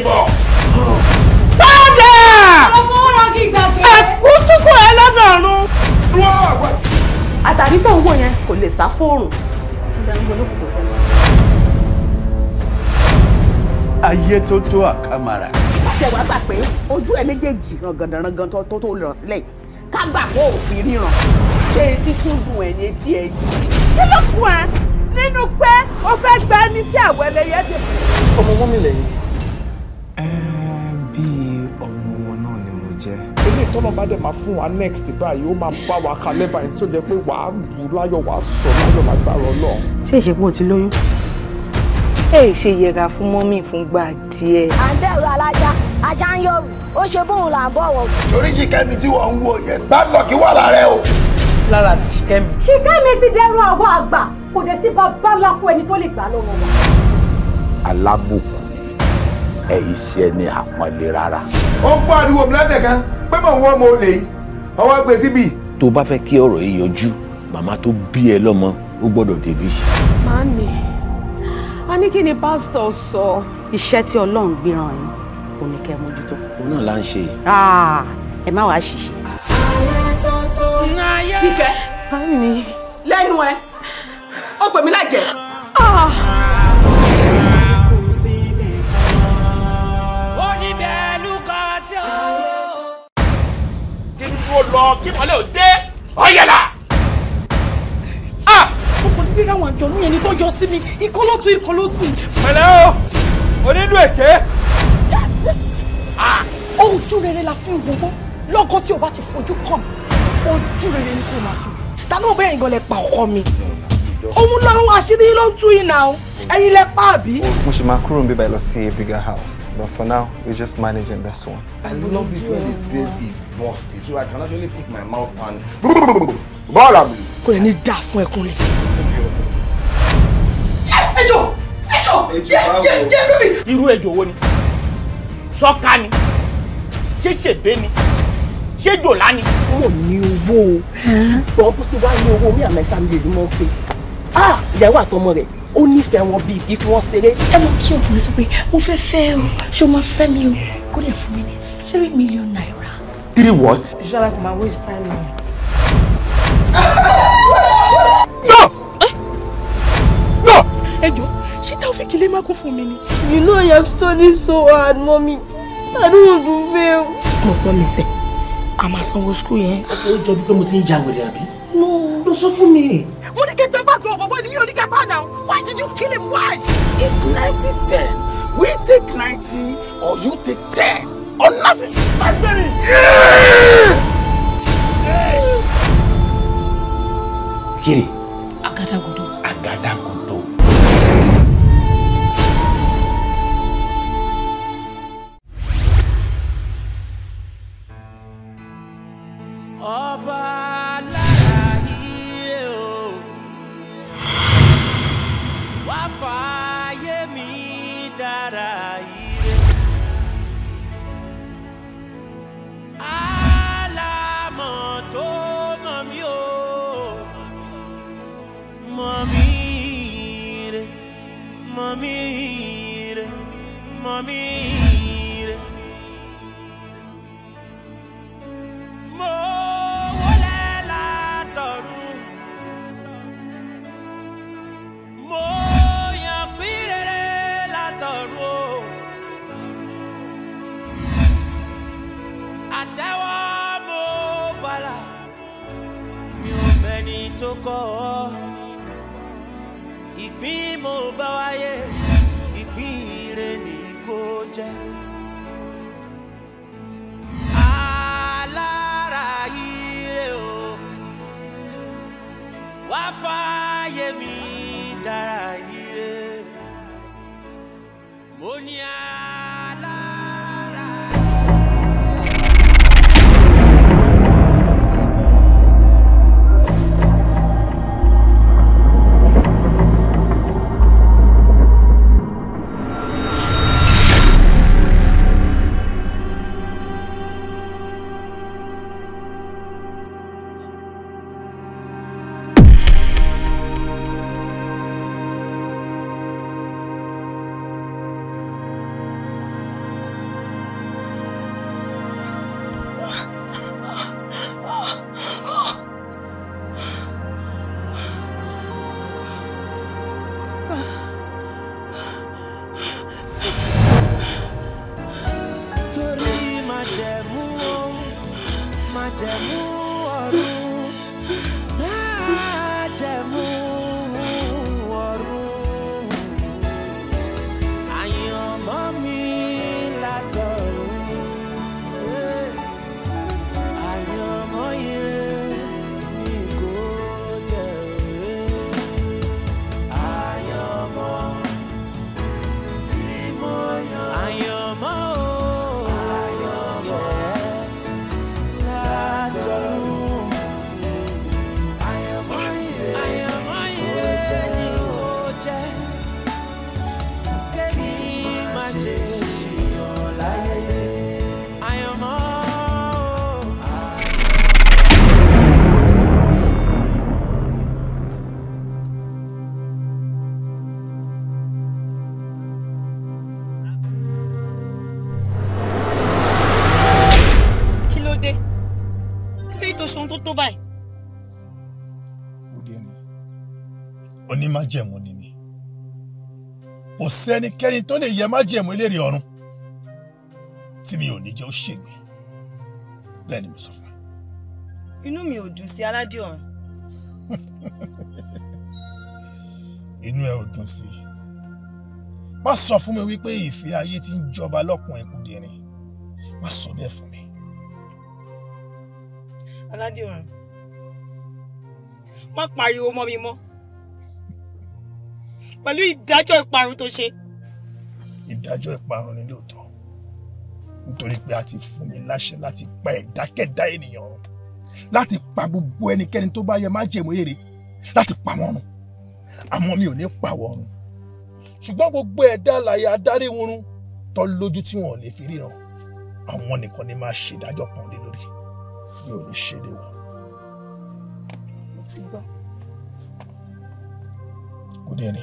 ìbọn. Padà! Ọ̀rọ̀ fún ọ̀rọ̀ ìgbàgbé. Ẹ̀kú túkọ̀ ẹ lọ́dọ̀ọ̀run. Àtàrí tó ń wò yẹn kò lè sá fóòrùn. Ayé tó tó àkàmàrà. Ṣé wàá gbà pé ojú ẹ méjèèjì rangandanrangan tó lọ sílẹ̀ ká gbà kó òfin ríran ṣé etí tún dùn ẹ̀ ní etí ẹ̀ jì. Kí ló fún ẹ nínú pé o fẹ́ gbá ní tí àwọ̀ ẹlẹ́yẹ dé? Ọmọ wọn mi lẹ́yìn. Bí ọmọ wọn náà ni mo jẹ́. Ilé ìtọ́nà bá dẹ̀ máa fún wa next báyìí ó máa bá wa kalẹ̀ báyìí tó jẹ́ pé wàá bù láyọ̀ wàá sọ láyọ̀ lágbára Ọlọ́run. Ṣé ìṣèpọ̀ ti lóyún? Ṣe yẹra fún mọ́mì fúngbà díẹ̀. À ń bẹ̀rù alájà, ajá ń yọ̀rù, ó ṣe bóun là ń bọ̀wọ̀ fún. Torí Ṣìkẹ́mi tí wọ́n ń wo yẹn gbádùn kí wà lára ẹ o. Lára ti Ṣìkẹ́mi. Ṣìkẹ́mi sì dẹrù àwọn àgbà, kò dẹ̀ sí bàbá lákú ẹni tó lè gbà lọ́wọ́ wa. Alábùkún ni iṣẹ́ ní àpọ́nlé rárá. Ó ń gbọ́ àdúgbò mi lọ́tẹ̀ kan pé mò ń wọ́n mo lè yí. Ọwọ́ gbé síbì. Tó bá fẹ́ kí ọ̀rọ̀ yìí yọjú, màmá tó bí ẹ lọ́mọ ó gbọ́dọ̀ débi. Màámi, Anike ni pásítọ̀ sọ. Iṣẹ́ tí Ọlọ́run gbéran yín kò ní kẹ́ mójútó. Òun náà là ń ṣe. Ẹ má wàá ṣìṣe. Kíkẹ́, Màámi. lẹ́nu ẹ, ó pè mí lájẹ̀. Kí n tó lọ kí mọ́lẹ̀ ò dé ọ̀yẹ̀là. Ọkọ̀ nílé àwọn àjọ ní ẹni tó yọ sí mi, ikọ́ ló tún ikọ́ ló sì. Pẹ̀lẹ́ o, onílù èké. Ojú rere la fi ń gbogbo lọ́gọ́ tí o bá ti fojú kàn ojú rere ni kò máa fi. Ta ló bẹ́ẹ̀ gan lẹ pa ọkọ mi? Òun lọ́run àṣírí ló ń tú iná o. Ẹ̀yin lẹ pa àbí? Mo ṣe máa kúrò níbí báyìí lọ sí a bigger house, but for now we're just managing this one. I love it when the baby is busty so I can actually put my mouth and bọ́ọ̀lù àmì. Kò lè ní dà fún ẹkún rẹ̀. Ẹjọ́ bíbí. Irú ejò wo ni? Ṣọ́ká ni? Ṣé ṣèbé ni? Ṣé jòlá ni? Mo ní owó o. Ṣùgbọ́n bó ṣe wá ní owó mi àmọ́ ìsàmì lè mọ́ ṣe. Ìyàwó àtọmọ rẹ̀ ó nífẹ̀ẹ́ wọn bíi kí fi wọ́n ṣeré. Ẹ mọ̀ kí ọkùnrin sọ pé mo fẹ́ fẹ́ o, ṣé o máa fẹ́ mi o? Kó lè fún mi ní 3 million naira. 3 what? Ṣọlá kò máa waste time yẹn. No! Ẹjọ́, ṣé Taofik lè má kó fún mi ni? You know you have studied so hard, mommy. I don't want to fail. Mo promise ẹ, a máa sanwó school yẹn. Ó jọ bí pé mo ti ń ja wèrè àbí? No. Lọ sọ fún mi. Mo ní kí n gbé báàgì ọ̀bọ̀ bọ́ ni mi ò ní kẹ́ bá náà. Why did you kill him? Why? It's 90-10. We take 90 or you take 10 or nothing. Kiri. Agadagodo. Agadagodo. Ọba lára ire o, wá fàyè mi dára ire. Alámọ̀ tó mọ̀ mí o, mọ̀ mí ire, mọ̀ mí ire, mọ̀ mí ire. Mo wọlé látọ̀run, mo yàn pín rere látọ̀run o. Àtẹ́wọ́ mo bàlà, mi ò mẹ́ni tó kọ́ ọ. Ìpín mo bá wáyé, ìpín ire ni kò jẹ́. Wá fàyè mi dára ire, mo ní alára. Majemu Orun, Majemu Orun, àyànmọ́ mi látọ̀run, àyànmọ́ yẹn ni kò jẹ́ àyànmọ́ tí mo yàn, àyànmọ́ tó báyìí. Òde ni onímájẹ̀mú ni mi. Kò sẹ́nikẹ́ni tó lè yẹ májẹ̀mú ìlérí ọ̀run tí mi ò ní jẹ́ ó ṣègbè. Bẹ́ẹ̀ ni mo sọ fún ẹ. Inú mi ò dùn sí aládé ọ̀run. Inú ẹ ò dùn sí. Má sọ fún mi wípé ìfẹ́ ayé ti ń jọba lọ́kùn Òde ni. Má sọ bẹ́ẹ̀ fún mi. Aládé ọ̀run, má pariwo mọ́ mi mọ́ pẹ̀lú ìdájọ́ ìparun tó ṣe. Ìdájọ́ ìparun ni lóòótọ́, nítorí pé a ti fún mi láṣẹ láti pa ẹ̀dákẹ́dá ènìyàn run, láti pa gbogbo ẹnikẹ́ni tó bá yẹ májẹ̀mú èrè, láti pa wọ́n run. Àmọ́ mi ò ní pa wọ́n run. Ṣùgbọ́n gbogbo ẹ̀dá alààyè adarí wọn run tó lójú tí wọn ò lè fi ríran, àwọn nìkan ni máa ṣe ìdájọ́ kan lé lórí. Mi ò ní ṣe lé wọn. Mo ti gbọ́. Òde ni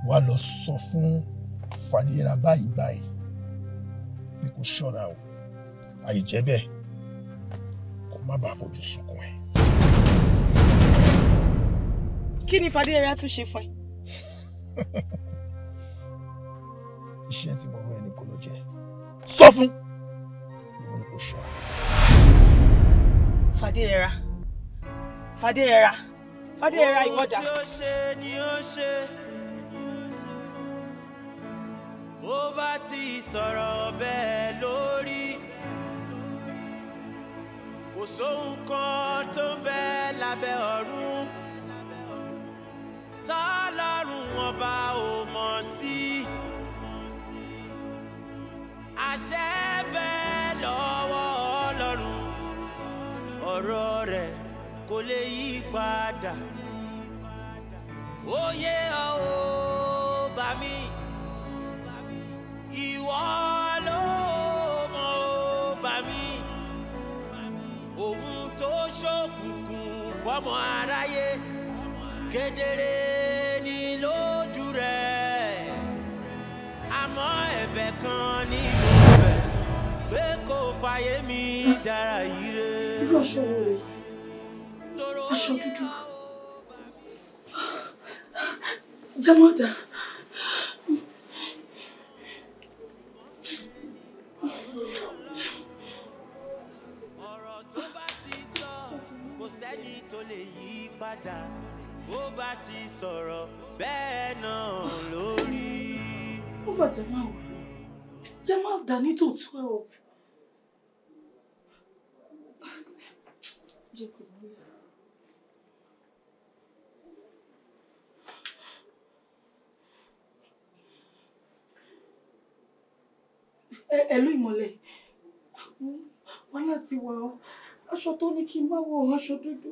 wàá lọ sọ fún Fàdíra báyìí pé kó ṣọ́ra o, àìjẹ́ bẹ́ẹ̀ kó má bàa fojú sunkún ẹ. Kí ni Fàdíra tún ṣe fún ẹ? Iṣẹ́ tí mo rán ẹni kò ló jẹ́. Sọ fún bí mo ní kó ṣọ́ra. Fàdíra ìwọ́dà. Ó ṣe ni ó ṣe. Ó bá ti sọ̀rọ̀ bẹ́ẹ̀ lórí. Kò sóhun kan tó ń bẹ lábẹ́ ọ̀run. Tọ́lọ́run ọba ò mọ̀ sí. Àṣẹ bẹ́ẹ̀ lọ́wọ́ Ọlọ́run. Ọ̀rọ̀ rẹ̀ kò lè yí padà. Oyè ọ̀ bá mi. Ìwọ ló mọ̀ bá mi. Ohun tó ṣókùnkùn fọ́mọ aráyé kedere ni lójú rẹ̀. Àmọ́ ẹ̀bẹ̀ kan ní mo bẹ̀ pé kò fàyè mi dára yìí rẹ̀. Irú aṣọ wo rèé? Aṣọ dúdú. Jamada. Ọ̀rọ̀ tó bá ti sọ kò sẹ́ni tó lè yí padà. Bó bá ti sọ̀rọ̀ bẹ́ẹ̀ náà lórí. Ó bá Jamada ní tó 12. Jẹ́ kò mú yà. Ẹ̀lú ìmọ̀lẹ̀. Wọ́n láti wà ọ́. Aṣọ tó ní kí n má wọ aṣọ dúdú.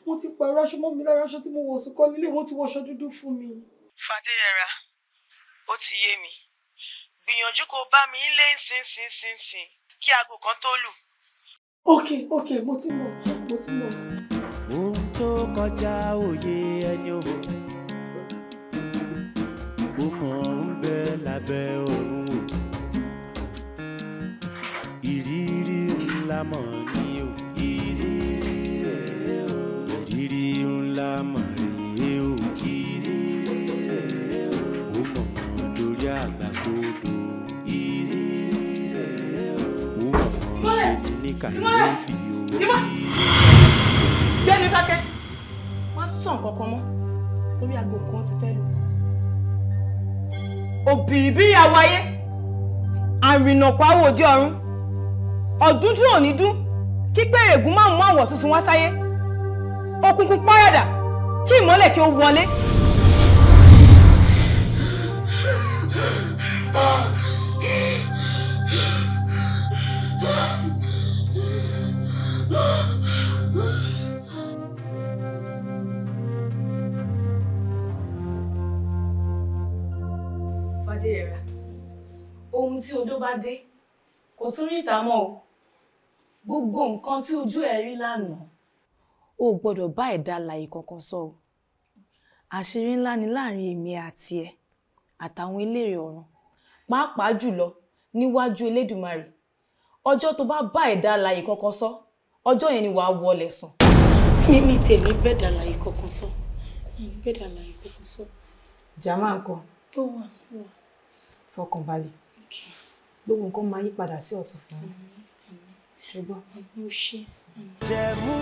Wọ́n ti pààrọ̀ aṣọ mọ́ mi lára aṣọ tí mo wọ̀ sùn kọ́ nílé wọ́n ti wọ aṣọ dúdú fún mi. Fàdíra, ó ti yé mi. Gbìyànjú kó bá mi lé ńsìn kí aago kan tó lù. Ok, mo ti mọ̀. Ohun tó kọjá òye ẹni o. Ó mọ̀ ń bẹ lábẹ́ ọ̀run o. Ìrírí ńlá mọ̀ ní o. Ìrírí rẹ̀ o. Ìrírí ńlá mọ̀ rèé o. Ìrírí rẹ̀ o. Ó mọ̀ mọ́ lórí àgbàkodò. Ìrírí rẹ̀ o. Ó mọ̀ mọ́ ṣe ní kàyéfì o. Ìmọ̀. Gbẹ́nu dákẹ́. Wọ́n sọ nǹkan kan mọ́. Torí aago kan ti fẹ́ lù. Òbìrìbìrì àwáyé. Àrìnàkò àwòdì ọ̀run. Ọ̀dúndú òní dún. Kí pèrègún máa mú àwọ̀ tuntun wá sáyé. Òkùnkùn párádà. Kí ìmọ́lẹ̀ kí ó wọlé. Fadéyẹra, ohun tí odó bá dé kò tún rí ìta mọ́ o. Gbogbo nǹkan tí ojú ẹ̀ rí lánàá o gbọ́dọ̀ bá ẹ̀dá alààyè kankan sọ o. Àṣírí ńlá ni láàrin èmi àti ẹ àtàwọn eléré ọ̀run, pàápàá jùlọ níwájú Elédùmarè. Ọjọ́ tó bá bá ẹ̀dá alààyè kankan sọ, ọjọ́ yẹn ni wàá wọlé sùn. Mímí tiẹ̀ ní bẹ́ẹ̀dà alààyè kankan sọ. Bẹ́ẹ̀dà alààyè kankan sọ. Jàmá nǹkan. Ó wà. Fọkànbalẹ̀. Gbogbo nǹkan máa yí padà sí ọ̀tun fún ẹ. Ṣùgbọ́n ó ṣe. Majemu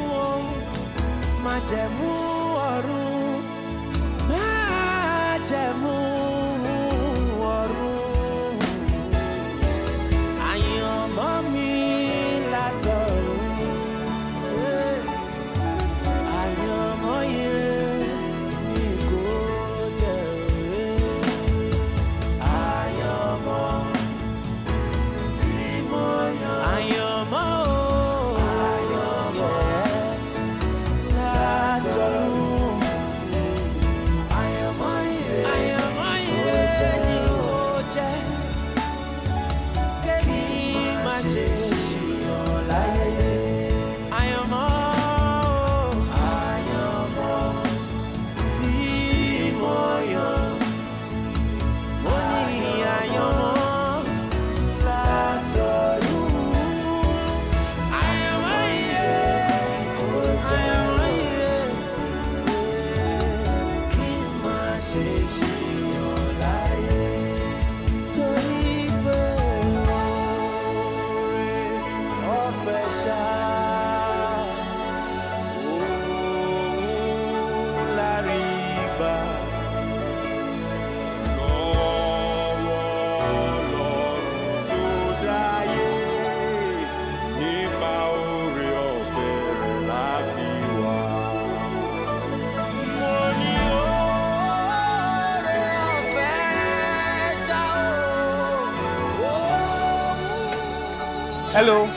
Majemu Orun, Majemu Orun, àyànmọ́ mi látọ̀run, àyànmọ́ yẹn ni kò jẹ́ àyànmọ́ tí mo yàn, àyànmọ́.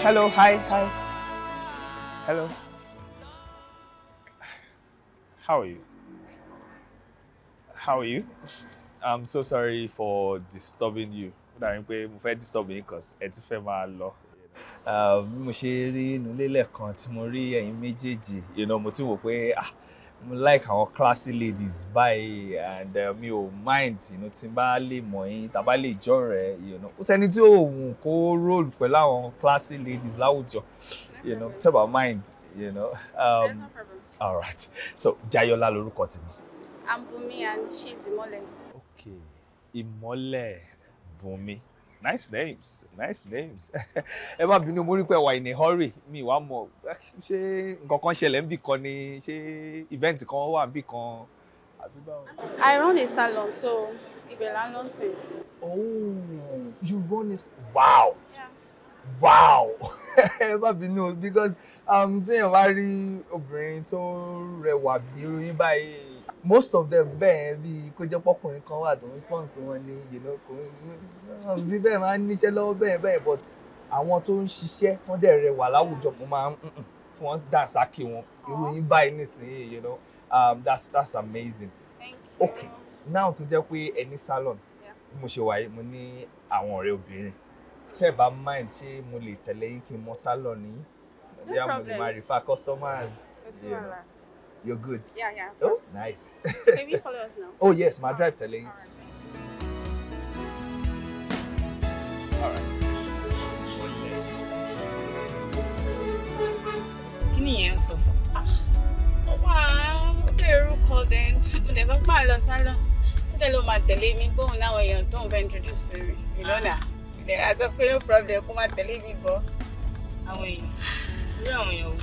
Hello, hi. Hello. How are you? I'm so sorry for disturbing you. Mo fẹ́ disturb yín cause ẹ ti fẹ́ máa lọ. Bí mo ṣe rí inú ilé lẹ́ẹ̀kan tí mo rí ẹ̀yin méjèèjì, mo ti wò pé mo like àwọn classy ladies báyìí and mi ò mind tí n bá lè mọ̀ yín tàbá lè jọ̀rẹ́ ó sẹ́ni tí ò wù kó roll pẹ̀lú àwọn classy ladies láwùjọ tell about mind There's no problem. All right, so Jayola lorúkọ tèmi. I'm Bumi and she's Imole. Okay, Imole, Bumi. Nice names. Ẹ má bínú, mo rí pé wà in a hurry. Mi wá mọ̀ ṣé nǹkan kan ṣẹlẹ̀ níbì kan ni, ṣé event kan wà níbì kan àbí báwo? I run a salon, so ibẹ̀ la lọ sí. Oh, you run a wow. Yeah. Wow. Ẹ má bínú because téèyàn bá rí obìnrin tó rẹwà bí irú yín báyìí, most of them bẹ́ẹ̀ bí kó jẹ́ pọ́kùnrin kan wà tó ń sponsor wọn ní bí bẹ́ẹ̀ máa ń níṣẹ́ lọ́wọ́ bẹ́ẹ̀ but àwọn tó ń ṣiṣẹ́ tó dẹ̀ rẹwà láwùjọ mo máa ń fún wọn dànsákì wọn irú yín báyìí nísìnyí that's amazing. Thank you. Okay, now tó jẹ́ pé ẹni salon bí mo ṣe wà yìí mo ní àwọn ọ̀rẹ́ obìnrin tẹ́ ẹ bá mind ṣé mo lè tẹ̀lé yín kí n mọ salon ní bí mo lè máa refer customers. You're good. Yeah. Oh, nice. Can you follow us now? Oh yes, my drive telling. All right. Kí ni yẹn sọ? Wow, orúkọ then. Mo sọ pé àlọ́ sálọ. Ó dẹ̀ ló máa tẹ̀lé mi gbóhùn láwọn èèyàn tó ń fẹ́ introduce mi. Ìlọ́nà. Ìdẹ̀ra sọ pé no problem kó máa tẹ̀lé mi bọ̀. Àwọn èèyàn. Irú àwọn èèyàn wo?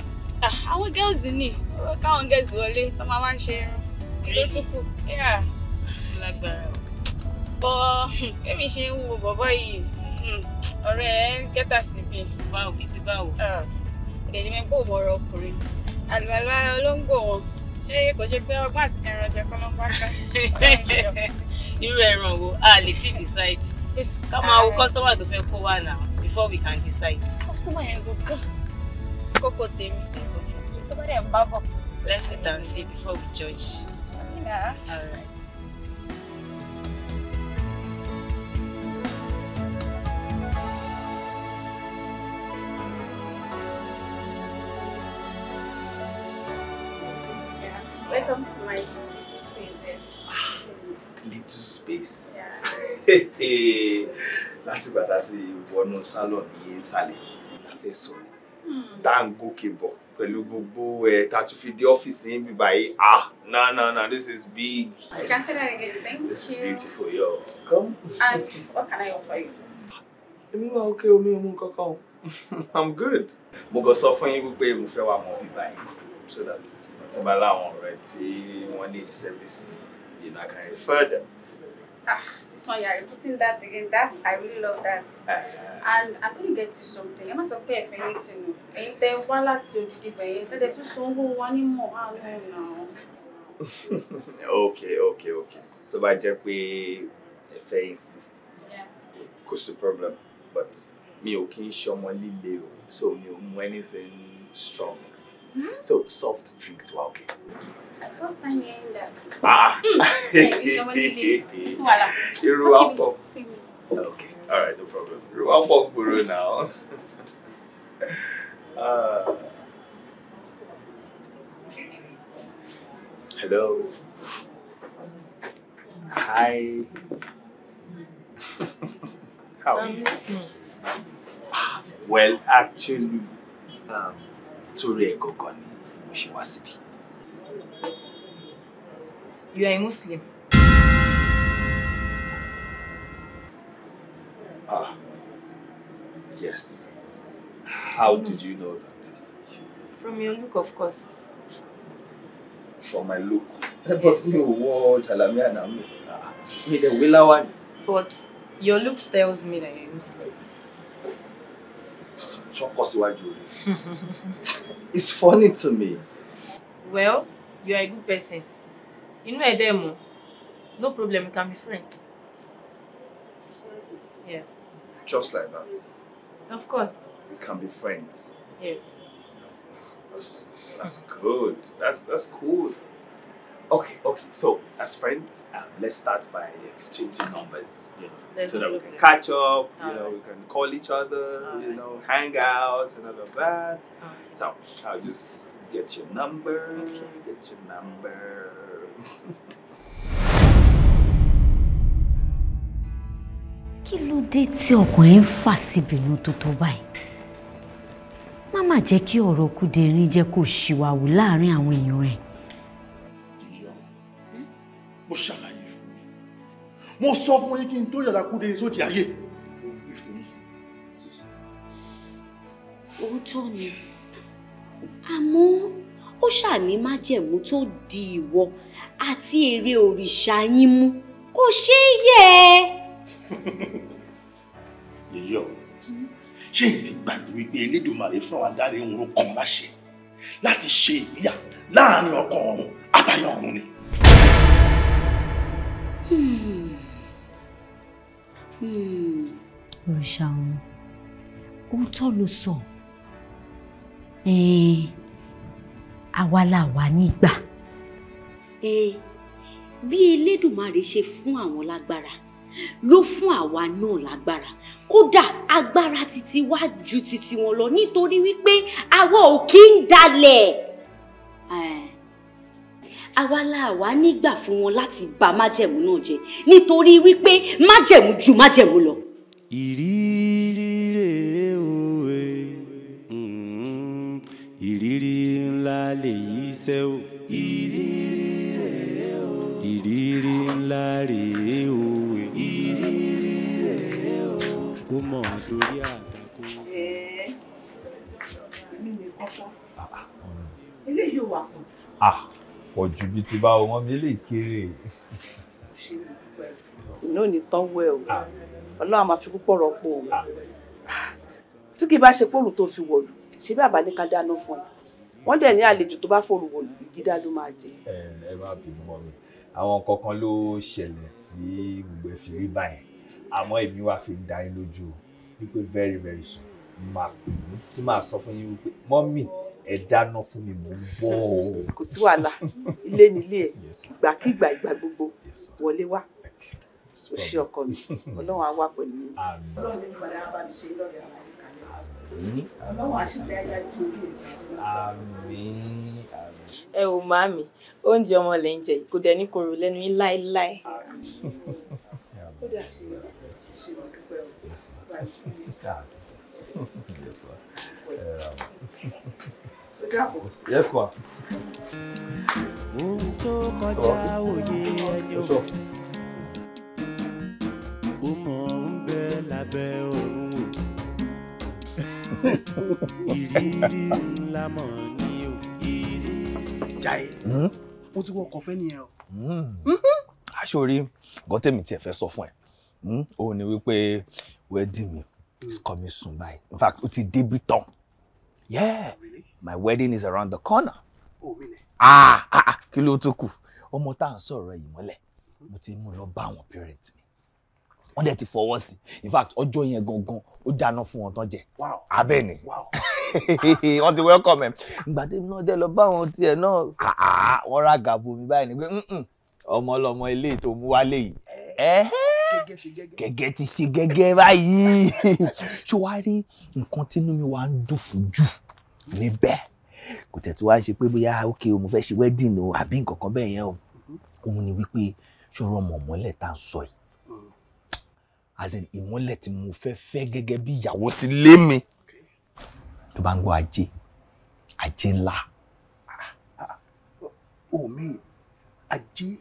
Àwọn girls ni. Káwọn girls wọlé, tó máa ń ṣe irun. Kí ló tún kù? Lágbára. Bọ́ èmi ṣe ń wo bọ̀bọ́ yìí. Ọ̀rẹ́ ẹ̀ kẹta sí bí. Báwo bí sí báwo? Èdè mi pò mọ́ ọ̀rọ̀ ọkùnrin. Àlùbálá olóńgbò wọn. Ṣé kò ṣe pé ọgbọ́n àti ẹran jẹ kọ́ ló ń bá ká? Irú ẹran wo? A lè ti decide. Ká máa wo customer tó fẹ́ kó wá now before we can decide. Customer yẹn gbọ́ngàn. Kókó tèmi. Tó bá dẹ̀ ń bá bọ̀. Let's wait and see before we judge. Yeah. All right. Welcome to my little space here. Little space. Yeah. Láti ìgbà tá ti wọnú salon ní ìsàlẹ̀ la fẹ́ sọ ni. Tá ń gòkè bọ̀ pẹ̀lú gbogbo tá tún fi dé ọ́fíìsì yín bí báyìí. No, this is big. You can say that again. Thank you. This is beautiful, yo. Come. And what can I offer you? Èmi wà okay, omi mú kankan. I'm good. Mo kàn sọ fún yín wípé mo fẹ́ wá mọ bí báyìí so that tí bá láwọn ọ̀rẹ́ tí wọ́n need service, you know, I can refer them. This one, you're repeating that again. I really love that. And I'm going to get you something. I must pay for anything. Ain't there one lot to do the but there's just one more. No. Okay. So by just pay if I insist. Yeah. Cause the problem. But me okay show money little. So me anything strong. So soft drink to okay. First time hearing that. Okay, alright, no problem. Ruapok Guru now. Hello. Hi. How are you? I'm listening. Well, actually, Tori Egogoni Mushiwasibi. You are a Muslim? Yes. How did you know that? From your look, of course. From my look? But you watch Alamia and me the Willa one. But your look tells me that you're a Muslim. It's funny to me. Well, you are a good person. You know a demo. No problem, we can be friends. Yes. Just like that. Of course. We can be friends. Yes. That's good. That's cool. Okay. So as friends, let's start by exchanging numbers. You know, so that we can catch up. You know, we can call each other. You know, hang out and all of that. So I'll just get your number. Get your number. Kí ló dé tí ọkàn ẹ ń fà síbínú tó tó báyìí? Má má jẹ́ kí ọ̀rọ̀ Kúdẹ̀rín jẹ́ kó ṣìwàwù láàrin àwọn èèyàn ẹ̀. Mo ṣàlàyé fún yín. Mo sọ fún yín kí n tó yọ̀dá Kúdẹ̀rín sódì ayé. Mo wí fún yín. Òótọ́ ni. Àmọ́ ó ṣàní májẹ̀mú tó di ìwọ àti èrè òrìṣà yín mú. Kò ṣeé yẹ̀. Yèyé o, ṣé èyí ti gbàgbé wípé Elédùmarè fún àwọn adarí òun kan láṣẹ láti ṣe ìpínyà láàrin ọkọ ọ̀run àtayọ ọ̀run ni? Òrìṣà ọ̀run, òótọ́ ló sọ. Àwa là wà nígbà. Bí Elédùmarè ṣe fún àwọn lágbára ló fún àwa náà lágbára. Kódà agbára títí wá ju títí wọn lọ nítorí wípé àwa ò kí ń dalẹ̀. Àwa là wà nígbà fún wọn láti bà májẹ̀mú náà jẹ́ nítorí wípé májẹ̀mú ju májẹ̀mú lọ. Ìrírí rèé òwe, ìrírí ńlá lèyí ṣe o. Ìrírí rèé o, ìrírí ńlá rèé òwe. Ìrírí rèé o, kó mọ̀ torí àdàkọ. mi nìkan ṣá. Eléyìí ò wà pọ̀ jù. Pọ̀ jù bí ti bá ọmọ mi lè kéré. Iná ò ní tán wẹ̀ o. Ọlọ́run máa fi púpọ̀ rọ́pò o. Tí kì í bá ṣe pòrò tó fi wọ̀lú, ṣé bí àbá ní ká dáná fún ẹ? Wọ́n dẹ̀ ní àlejò tó bá fòrò wọ̀lú, ìgídá ló máa jẹ. Ẹ má bínú mọ́ mi. Àwọn kankan ló ṣẹlẹ̀ tí gbogbo ẹ fi rí báyẹn. Àmọ́ èmi wá fi dá yín lójú wípé very very soon máa pè mí tí máa sọ fún yín wípé mọ́mì ẹ dáná fún mi mò ń bọ̀. Kò sí wàhálà, ilé nílé ẹ̀, ìgbàkígbà ìgbà gbogbo wọlé wá. Ó ṣe ọkọ mi, Ọlọ́run á wà pẹ̀lú mi. Ọlọ́run ní padà bá mi ṣe lọ́rẹ̀ àwọn àyíká. Ọlọ́run á sì dá ẹja tó orí ẹ̀. Àmín. Ẹ ò màmí, oúnjẹ ọmọ lẹ ń jẹ kò dẹ̀ ní korò lẹ́nu yín láéláé. Ó dà sí ṣe mo dúpẹ́ o. Yes, ma. Ohun tó kọjá òye ẹni o. Ó mọ̀ ń bẹ lábẹ́ ọ̀run o. Ìrírí ńlá mọ̀ ní o. Jai, mo ti wọ kọfẹ́ nìyẹn o. Aṣọ́rí, nǹkan tèmi tiẹ̀ fẹ́ sọ fún ẹ. Ó ní wípé wedding mi is coming soon by. In fact, ó ti débi tán. Yeah, my wedding is around the corner. Oh, mi lẹ. Kí ló tó kù? Ọmọ tá à ń sọ̀rọ̀ yìí mọ́lẹ̀. Mo ti mú lọ bá àwọn parents mi. Wọ́n dẹ̀ ti fọwọ́ sí. In fact, ọjọ́ yẹn gangan ó dáná fún wọn tán jẹ. Wow. Abẹ́ ni. Wow. Wọ́n ti welcome ẹ. Ìgbà tí náà dẹ̀ lọ bá àwọn tiẹ̀ náà. Wọ́n rà gàbó mi báyìí ni pé ọmọ ọlọmọ ilé tó mú wálé yìí. Gẹ́gẹ́ ti ṣe gẹ́gẹ́ báyìí. Ṣé wàá rí nǹkan tínú mi wá ń dùn fún jù níbẹ̀? Kò tẹ̀ tó wá ṣe pé bóyá okay o mo fẹ́ ṣe wedding o àbí nǹkan kan bẹ́ẹ̀ yẹn o. Òun ni wípé ṣòro ọmọ ìmọ́lẹ̀ tá à ń sọ yìí. As in ìmọ́lẹ̀ tí mo fẹ́ gẹ́gẹ́ bí ìyàwó sí lé mi. Tó bá ń gbọ́ ajé ńlá. Omi ajé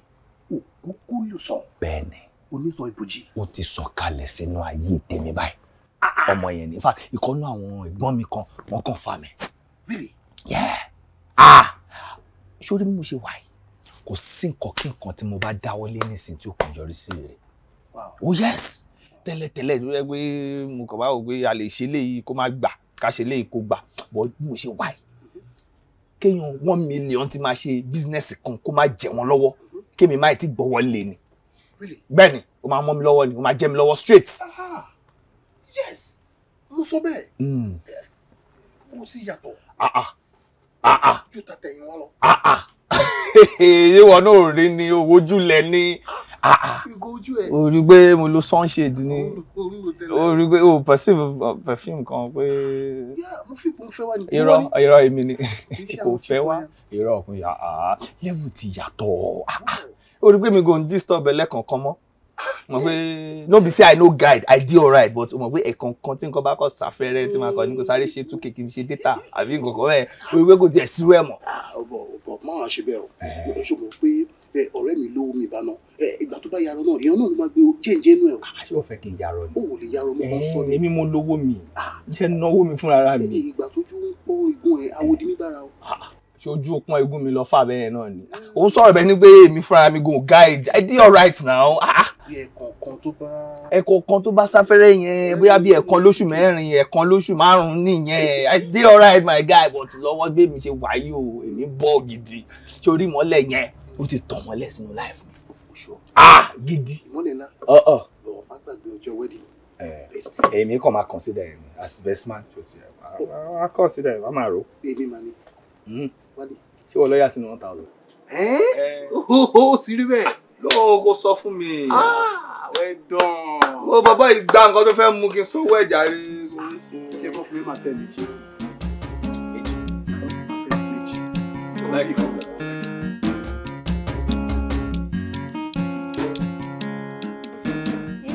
òkúkú ló sọ. Bẹ́ẹ̀ni. Onísọ ìbòjì. Ó ti sọ̀kalẹ̀ sínú ayé tèmi báyìí. Ọmọ yẹn ní. In fact, ìkọ́nú àwọn ẹ̀gbọ́n mi kan wọ́n kàn fà mí. Really? Yeah. Ṣórí bí mo ṣe wà yìí, kò sí nǹkan kí nǹkan tí mo bá dáwọ́lé nísìnyí tí ó kàn yọrí sí rere. Oh yes. Tẹ́lẹ̀tẹ́lẹ̀ ló yẹ pé mo kàn bá wò pé a lè ṣe léyìí kó má gbà, ká ṣe léyìí kó gbà. But bí mo ṣe wà yìí, kéèyàn 1 million ti máa ṣe business kan kó má jẹ wọ́n lọ́wọ́, kémi máa ti gbọ́wọ́ lé ni. Bẹ́ẹ̀ni, ó máa mọ́ mi lọ́wọ́ ni, ó máa jẹ́ mi lọ́wọ́ straight. Yes, mo sọ bẹ́ẹ̀. Ó sì yàtọ̀. Ju tàtẹ̀yìn wá lọ. Ìwọ náà ò rí ni owó jùlẹ̀ ni. O rí pé mo lo sunshade ni. O rí pé o perceive perfume kan pé. Mo fi kún fẹ́ wá ní. Irọ́ èmi ni. Kò fẹ́ wá. Irọ́ ọkùnrin yà level ti yàtọ̀. O rí pé mi go disturb ẹlẹ́kọ̀ọ̀kan mọ́. Mo pé no be say I no guide, I dey alright but mo pé ẹ̀kọ̀ọ̀kan tí nǹkan bá kọ́ sáfẹ́rẹ́ tí màá kọ́ ní kó sáré ṣe 2k kí n ṣe data àbí nǹkan kan bẹ́ẹ̀ o rí pé kò tiẹ̀ sí rẹ̀ mọ́. Ọ̀bọ̀ máa ṣe bẹ́ẹ̀ o. Mo lè ṣòwò pé ọ̀rẹ́ mi lówó mi ìbáná ìgbà tó bá yarọ náà èèyàn náà ló máa gbé jẹ́ǹjẹ́ inú ẹ̀ o. Ṣé o fẹ́ kí n yarọ ni? O ò lè yarọ mo kàn sọ ni. Èmi mo lówó mi jẹ́ náwó mi fúnra mi. Ìgbà tójú ń pọ́ igun ẹ̀ awòdì mi bára o. Ṣé ojú òpin igun mi lọ fà bẹ́ẹ̀ náà ni? Òun sọ̀rọ̀ bẹ́ẹ̀ ni pé èmi fúnra mi go guide, I dey alright now. Ẹ̀kọ̀ọ̀kan tó bá sáfẹ́rẹ́ yẹn bóyá bí ẹ̀kan lóṣù mẹ́rin ẹ̀kan lóṣù márùn-ún nìyẹn, I dey alright my guy but lọ́wọ́ gbé mi ṣe wáyé o èmi bọ́ gidi ṣé orí mọ́lẹ̀ yẹn ó ti tàn mọ́lẹ̀ sínú life mi. Gidi. Ìmọ́lẹ̀ ńlá. Lọ́wọ́ má gbàgbé ọjọ́ wedding. Èmi kàn máa consider ẹ̀ as best man tó ti ẹ̀ wá consider ẹ̀ wá máa rò. Èmi máa ní. Ṣé wọ́n lọ́yà sínú 1000? Ó ti rí bẹ́ẹ̀. Lọ́wọ́ kó sọ fún mi. Well done. Ó bàbá ìgbà nǹkan tó fẹ́ mú kí n sanwó ẹ̀jà rí. Ṣé kọ́ fún mi máa tẹ̀lé ṣe?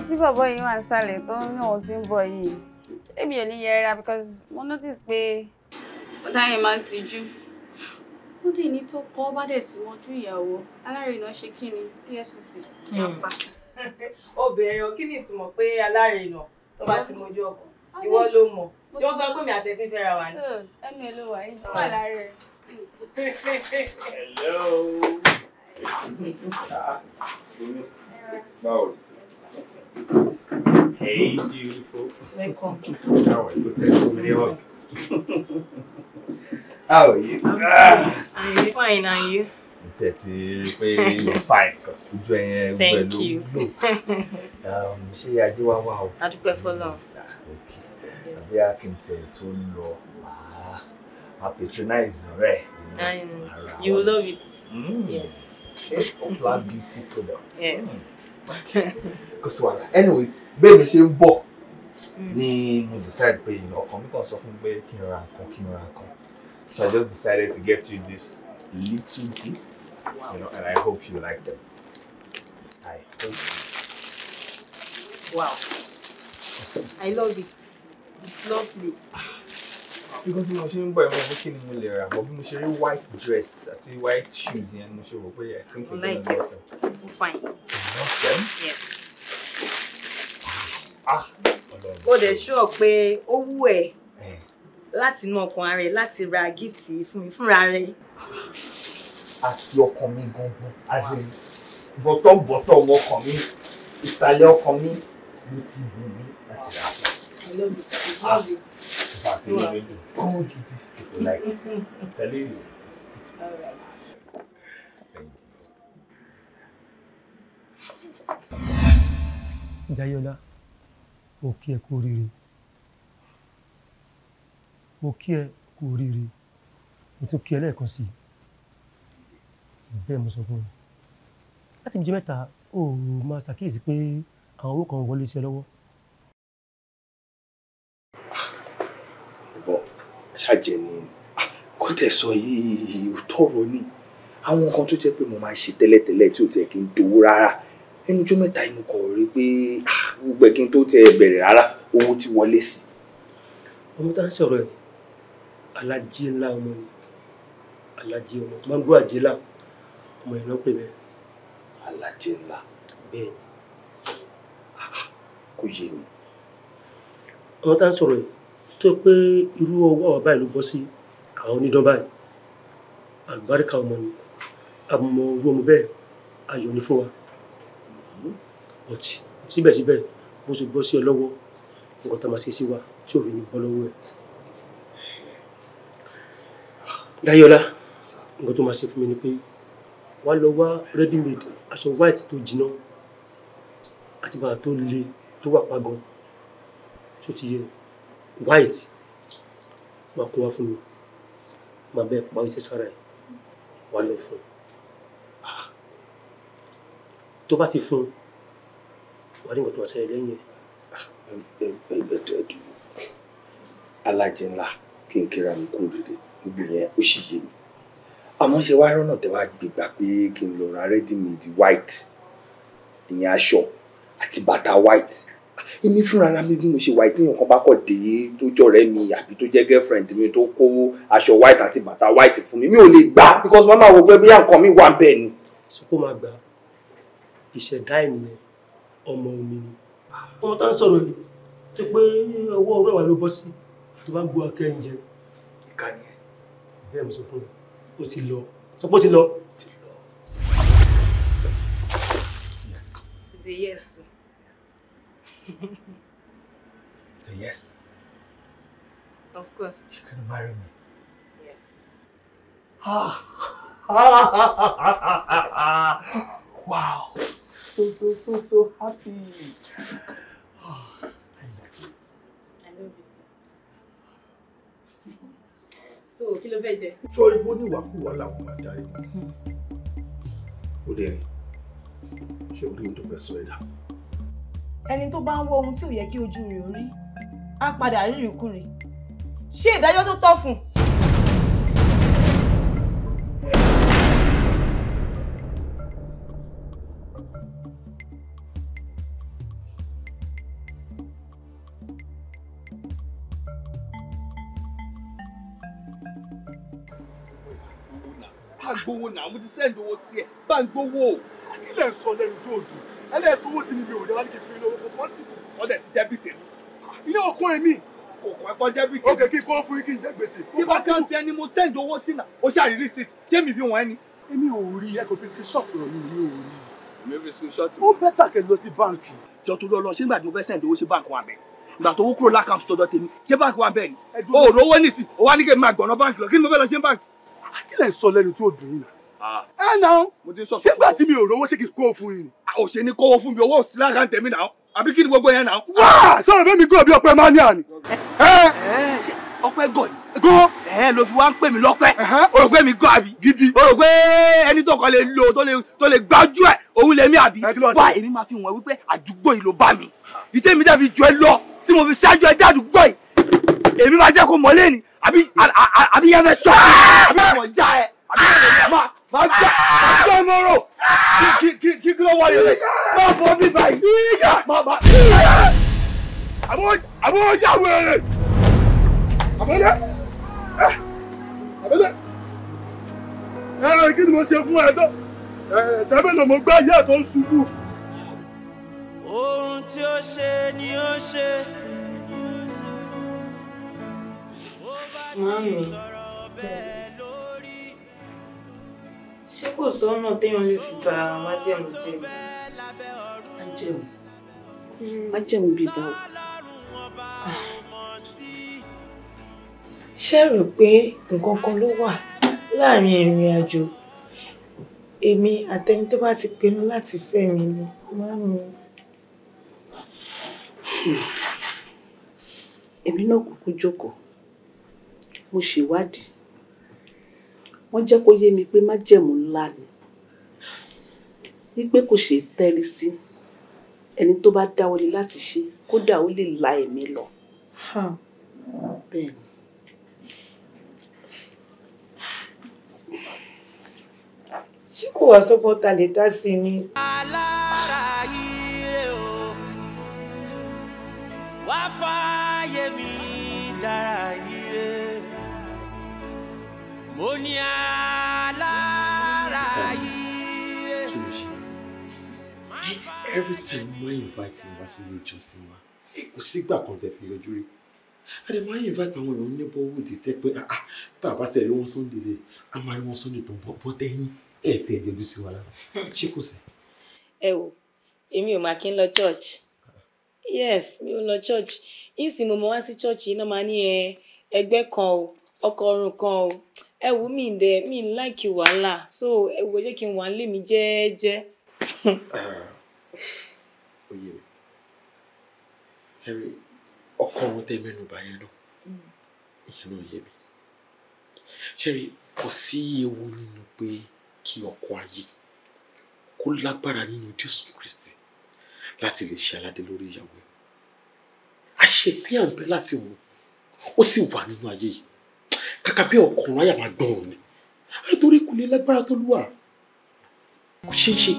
Tí bàbá yìí wà sálẹ̀ tó ní òun tí ń bọ̀ yìí, èmi ò ní yẹra because mo notice pé ọ̀dà yẹn máa ń tijú. Ó dé ní tó kọ́ bá dẹ̀ tí wọ́n jú ìyàwó alárinà ṣe kí ni TFCC jàmbá. Obìnrin o kí ni ìtumọ̀ pé alárinà tó bá ti mojú ọkọ? Ìwọ ló mọ̀. Ṣé wọ́n sọ pé mi àti ẹ̀sìn fẹ́ra wa ni? Ẹnu ẹ ló wà yìí. Wà lára ẹ̀. Hello. Báwo. Hey, beautiful. Welcome. How are you? How are you? I'm fine, and you? You're fine because thank you. Ṣé ajé wá wá o? A dúpẹ́ f'Ọlọ́run. Àbí akíntẹ̀ tó lọ máa patronize rẹ̀. You will love it. Yes. Plant beauty products. Yes. Because anyways, bẹ́ẹ̀ mi ṣe ń bọ̀ ni mo decide pé ọkàn mi kàn sọ fún pé kí n ra nǹkan. So I just decided to get you this little gifts, and I hope you like them. I hope. Wow. I love it. It's lovely. Because mo ṣe ń bọ̀ ẹ̀mọ́ kí ni mo lè rà bọ̀ bí mo ṣe rí white dress àti white shoes yẹn mo ṣe rò pé I think you're gonna love them. Fine. You love them? Yes. Ó dẹ̀ sure pé ó wù ẹ́ láti inú ọkàn ara rẹ̀ láti ra gift fún mi fúnra rẹ̀. Àti ọkàn mi gangan as in bọ̀tọ̀ ọkàn mi ìsàlẹ̀ ọkàn mi ló ti wù mí láti rà. I love it. I love it. But you know, come gidi people like it. I'm telling you. All right. Biola, mo kí ẹ kú oríire. Mo kí ẹ kú oríire. Mo tún kí ẹ lẹ́ẹ̀kan sí i. Bẹ́ẹ̀ mo sọ fún ẹ. Láti bí mẹ́ta, ó máa ṣàkíyèsí pé àwọn owó kan wọlé sí ẹ lọ́wọ́. Ṣàjẹ́ ni kó tẹ̀ sọ yìí tọrọ ni àwọn nǹkan tó jẹ́ pé mo máa ń ṣe tẹ́lẹ̀tẹ́lẹ̀ tí ò tẹ̀ kí n dowó rárá ẹnu ọjọ́ mẹ́ta inú kọ̀ rí pé gbogbo ẹ̀ kí n tó tẹ̀ bẹ̀rẹ̀ rárá owó ti wọlé sí. Ọmọ tá ń sọ̀rọ̀ ẹ̀ alájí ńlá ọmọ ni alájí ọmọ tó máa ń gbọ́ àjẹlá ọmọ ẹ̀ náà pè bẹ́ẹ̀. Alájí ńlá. Bẹ́ẹ̀ kò yé mi. Ọmọ tá ń sọ̀rọ̀ ẹ̀ tó pé irú ọwọ́ àwọn báyìí ló bọ́ sí àwọn onídán báyìí àlùbáríkà ọmọ ni àmọ́ irú ọmọ bẹ́ẹ̀ ayọ̀ ní fún wa but síbẹ̀síbẹ̀ bó ṣe bọ́ sí ọ lọ́wọ́ nǹkan tá a máa ṣe sí wa tí ò fi ní bọ́ lọ́wọ́ ẹ̀. Biola nǹkan tó máa ṣe fún mi ni pé wá lọ wá ready made aṣọ white tó jiná àti bàtà tó le tó wà pa gan tó ti yẹ white máa kó wá fún mi máa bẹ́ẹ̀ pa iṣẹ́ sára ẹ̀ wá lọ fún tó bá ti fún wà ní nǹkan tó máa ṣẹlẹ̀ lẹ́yìn ẹ̀. Alájẹ ńlá kí n kíra mi kú òdìdí gbogbo yẹn ó sì yé mi àmọ́ ṣe wá rọ́nà tẹ́ wá gbégbá pé kí n lọ ra ready made white ìyẹn aṣọ àti bàtà white èmi fúnra mi bí mo ṣe wà tí nǹkan bá kọ̀ dé tó jọ̀rẹ́ mi àbí tó jẹ́ girlfriend mi tó kó aṣọ white àti bàtà white fún mi ò lè gbà because mama wo pé bí nǹkan mi wà bẹ́ẹ̀ ni. sọ pé máa gbà ìṣẹ̀dá ènìyàn ọmọ omi ni ọmọ tá ń sọ̀rọ̀ yìí tó pé ọwọ́ ọ̀rọ̀ wa ló bọ́ sí tó bá ń gbọ́ akẹ́yìn jẹ. ìkànnì ẹ̀. bẹ́ẹ̀ mo sọ fún ẹ ó ti lọ sọ pé ó ti lọ. It's a yes. It's a yes. Of course. You can marry me. Yes. Wow. So happy. I love it. So, kí ló fẹ́ jẹ? Ṣé ibo ní ìwàkúwà làwọn máa dá yìí? Ó dẹ̀ rí. Ṣé orí ohun tó fẹ́ sọ ẹ̀dá? Ẹni tó bá ń wọ ohun tí ò yẹ kí ojú rẹ̀ ó rí, á padà rírìkúrì. Ṣé ìdájọ́ tó tọ́ fún? Gbowó náà mo ti send owó sí ẹ bá ń gbowó kí lẹ sọ lẹ́nu tó dùn ẹlẹ́sùn owó sí mi ò dé wá ní kí n fi lówó kó pọ́sì ọ̀dẹ̀ ti dẹ́bìtì mi ilé ọkọ èmi kọjá bí tèmi. Ok, kí kó fún yín kí n jẹ gbèsè. Tí bá tí wọ́n ti ẹni mo send owó sí náà, ó ṣàrí receipt, ṣé mi fi wọ́n ẹni? Èmi ò rí ẹ kò fi screenshot rọ̀ mi ò rí. Mi fi screenshot. Ó bẹ́tà kẹ́ lọ sí báǹkì. Jọ tó lọ ṣé nígbà tí mo fẹ́ send owó sí báǹkì wa bẹ́ẹ̀. Ìgbà tó wó kúrò lákàntì tọ̀dọ̀ tèmi, ṣé báǹkì wa bẹ́ẹ̀ ni? O ò rówó nìsí, o wá ní kí n máa gbọ̀nà báǹkì lọ, kí ni mo fẹ́ lọ ṣe báǹkì? Kí lẹ̀ ń sọ lẹ́nu tí ó dùn yín náà? Ẹ náà, ṣé gbà tí mi ò rówó ṣé kí n kó fún yín? Ò ṣe ní kówó fún mi, owó ò sí lákàntì tèmi náà. Àbí kí ni gbogbo yẹn náà? Wá! Sọ̀rọ̀ bẹ́ẹ̀ mi gò bí ọpẹ́ máa ní àná. Ṣé ọpẹ́ gọ̀ ni? Gọ́! Ló fi wá ń pè mí lọ́pẹ́. O rò pé mi gọ́ àbí? Gidi. O rò pé ẹni tó kàn lè lò tó lè gbájú ẹ̀ òun lèmi àbí? Wá èmi máa fi wọ̀n wípé àdúgbò yìí ló bá mi. Ìtẹ́ mi dàbí ju ẹ lọ tí mo fi ṣáájú ẹ dádùúgbò yìí. Èmi máa jẹ́ kó mọ̀ lẹ́ni àbí yẹn fẹ́ ṣọ́ àbí kò já ẹ àbí máa gbá mọ́rọ̀ kí ló wà lórí máa bọ́ bí báyìí. Àbọ̀ ọjà wẹ̀rẹ̀. Àbọ̀dẹ̀. Kí ni mo ṣe fún ẹ tó? Ṣẹ́bẹ̀ ló mo gbá ìyá tó ń ṣubú. Ohun tí ó ṣe ni ó ṣe. Màámi, ṣé kò sọ́nà téèyàn lè fi ba májẹ̀mú jẹ́? Májẹ̀mú bíi báwo? Ṣé rò pé nǹkan kan ló wà láàrin ìrìn àjò èmi àtẹni tó bá ti pinnu láti fẹ́ mi ni? Màámi. Èmi náà kúkú jókòó. Mo ṣèwádìí. Wọ́n jẹ́ kó yé mi pé májẹ̀mú ńlá ni. Wípé kò ṣeé tẹ́rí sí. Ẹni tó bá dáwọ́lé láti ṣe kódà ó lè la ẹ̀mí lọ. Bẹ́ẹ̀ ni. Ṣé kò wá sọ́pọ̀ ta lè dá sí ni? Alára ire o, wá fàyè mi dára ire. Mo ní alára ire. Every time we invite him wá sí ilé ìjọsìn wa, kò sígbà kan tẹ́ fi yọjú rí. Adé máa invite àwọn èèyàn neighborhood tẹ́ pé tá a bá tẹ̀ rí wọn Sunday rẹ̀, a máa rí wọn Sunday tó ń bọ́ tẹ́yìn. Ẹ ti ẹ̀jẹ̀ bí sí wa lára. Ṣé kò sí? Ẹ wò, èmi ò máa kí ń lọ church. Yes, mi ò lọ church. Ìsìn mo mọ wá sí church yìí náà máa ní ẹgbẹ́ kan o, ọkọ ọrùn kan o. Ẹ wò mi like wàhálà. So ẹ wò jẹ́ kí n wà nílé mi jẹ́ẹ́jẹ́. Oyè mi. Kẹ́rì, ọkọ ọrùn tẹ́ mẹ́nu bà yẹn náà. Ìyẹn náà yé mi. Ṣẹ́rí, kò sí ewu nínú pé kí ọkọ ayé kó lágbára nínú Jésù Kristi láti lè ṣe aládé lórí ìyàwó ẹ̀. Àṣepé àǹbẹ́ láti wò ó sì wà nínú ayé yìí. Kàkà bí ọkùnrin ayà máa gbọ́n òun ni. Nítorí kò lè lágbára tó lúwà. Kò ṣeé ṣe.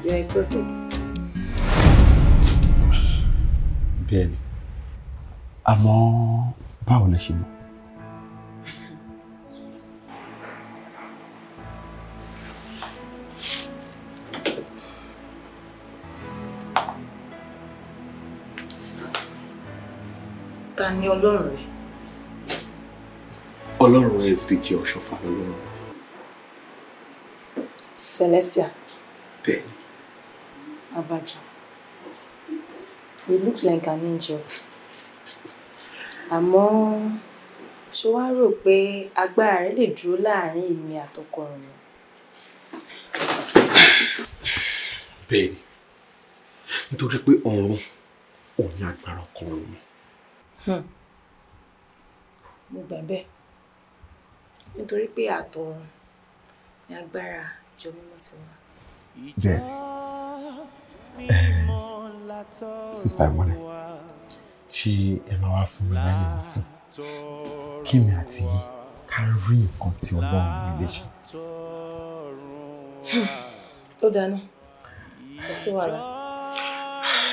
You're a prophet. Bẹ́ẹ̀ni. Àmọ́ báwo lẹ ṣe mọ̀? Ta ni Ọlọ́run rẹ? Ọlọ́run SVG Ọ̀ṣọ́fà lọ́lọ́run. Celestia. Bẹ́ẹ̀ni. Abajo. You look like an angel. Àmọ́ ṣé wàá rò pé agbára rẹ lè dúró láàrin èmi àtọkọrùn mi? Bẹ́ẹ̀ni. Nítorí pé ọ̀run ò ní agbára ọkùnrin mi. Mo gbà bẹ́ẹ̀. Nítorí pé àtọ̀run ní agbára ìjọ mímọ́ ti wà. Bẹ́ẹ̀. Sister Imole, ṣé ẹ máa wá fún mi láyé nísìn kí mi àti ká rí nǹkan tí Ọlọ́run mi lè ṣe. Tó dáná kò sí wàhálà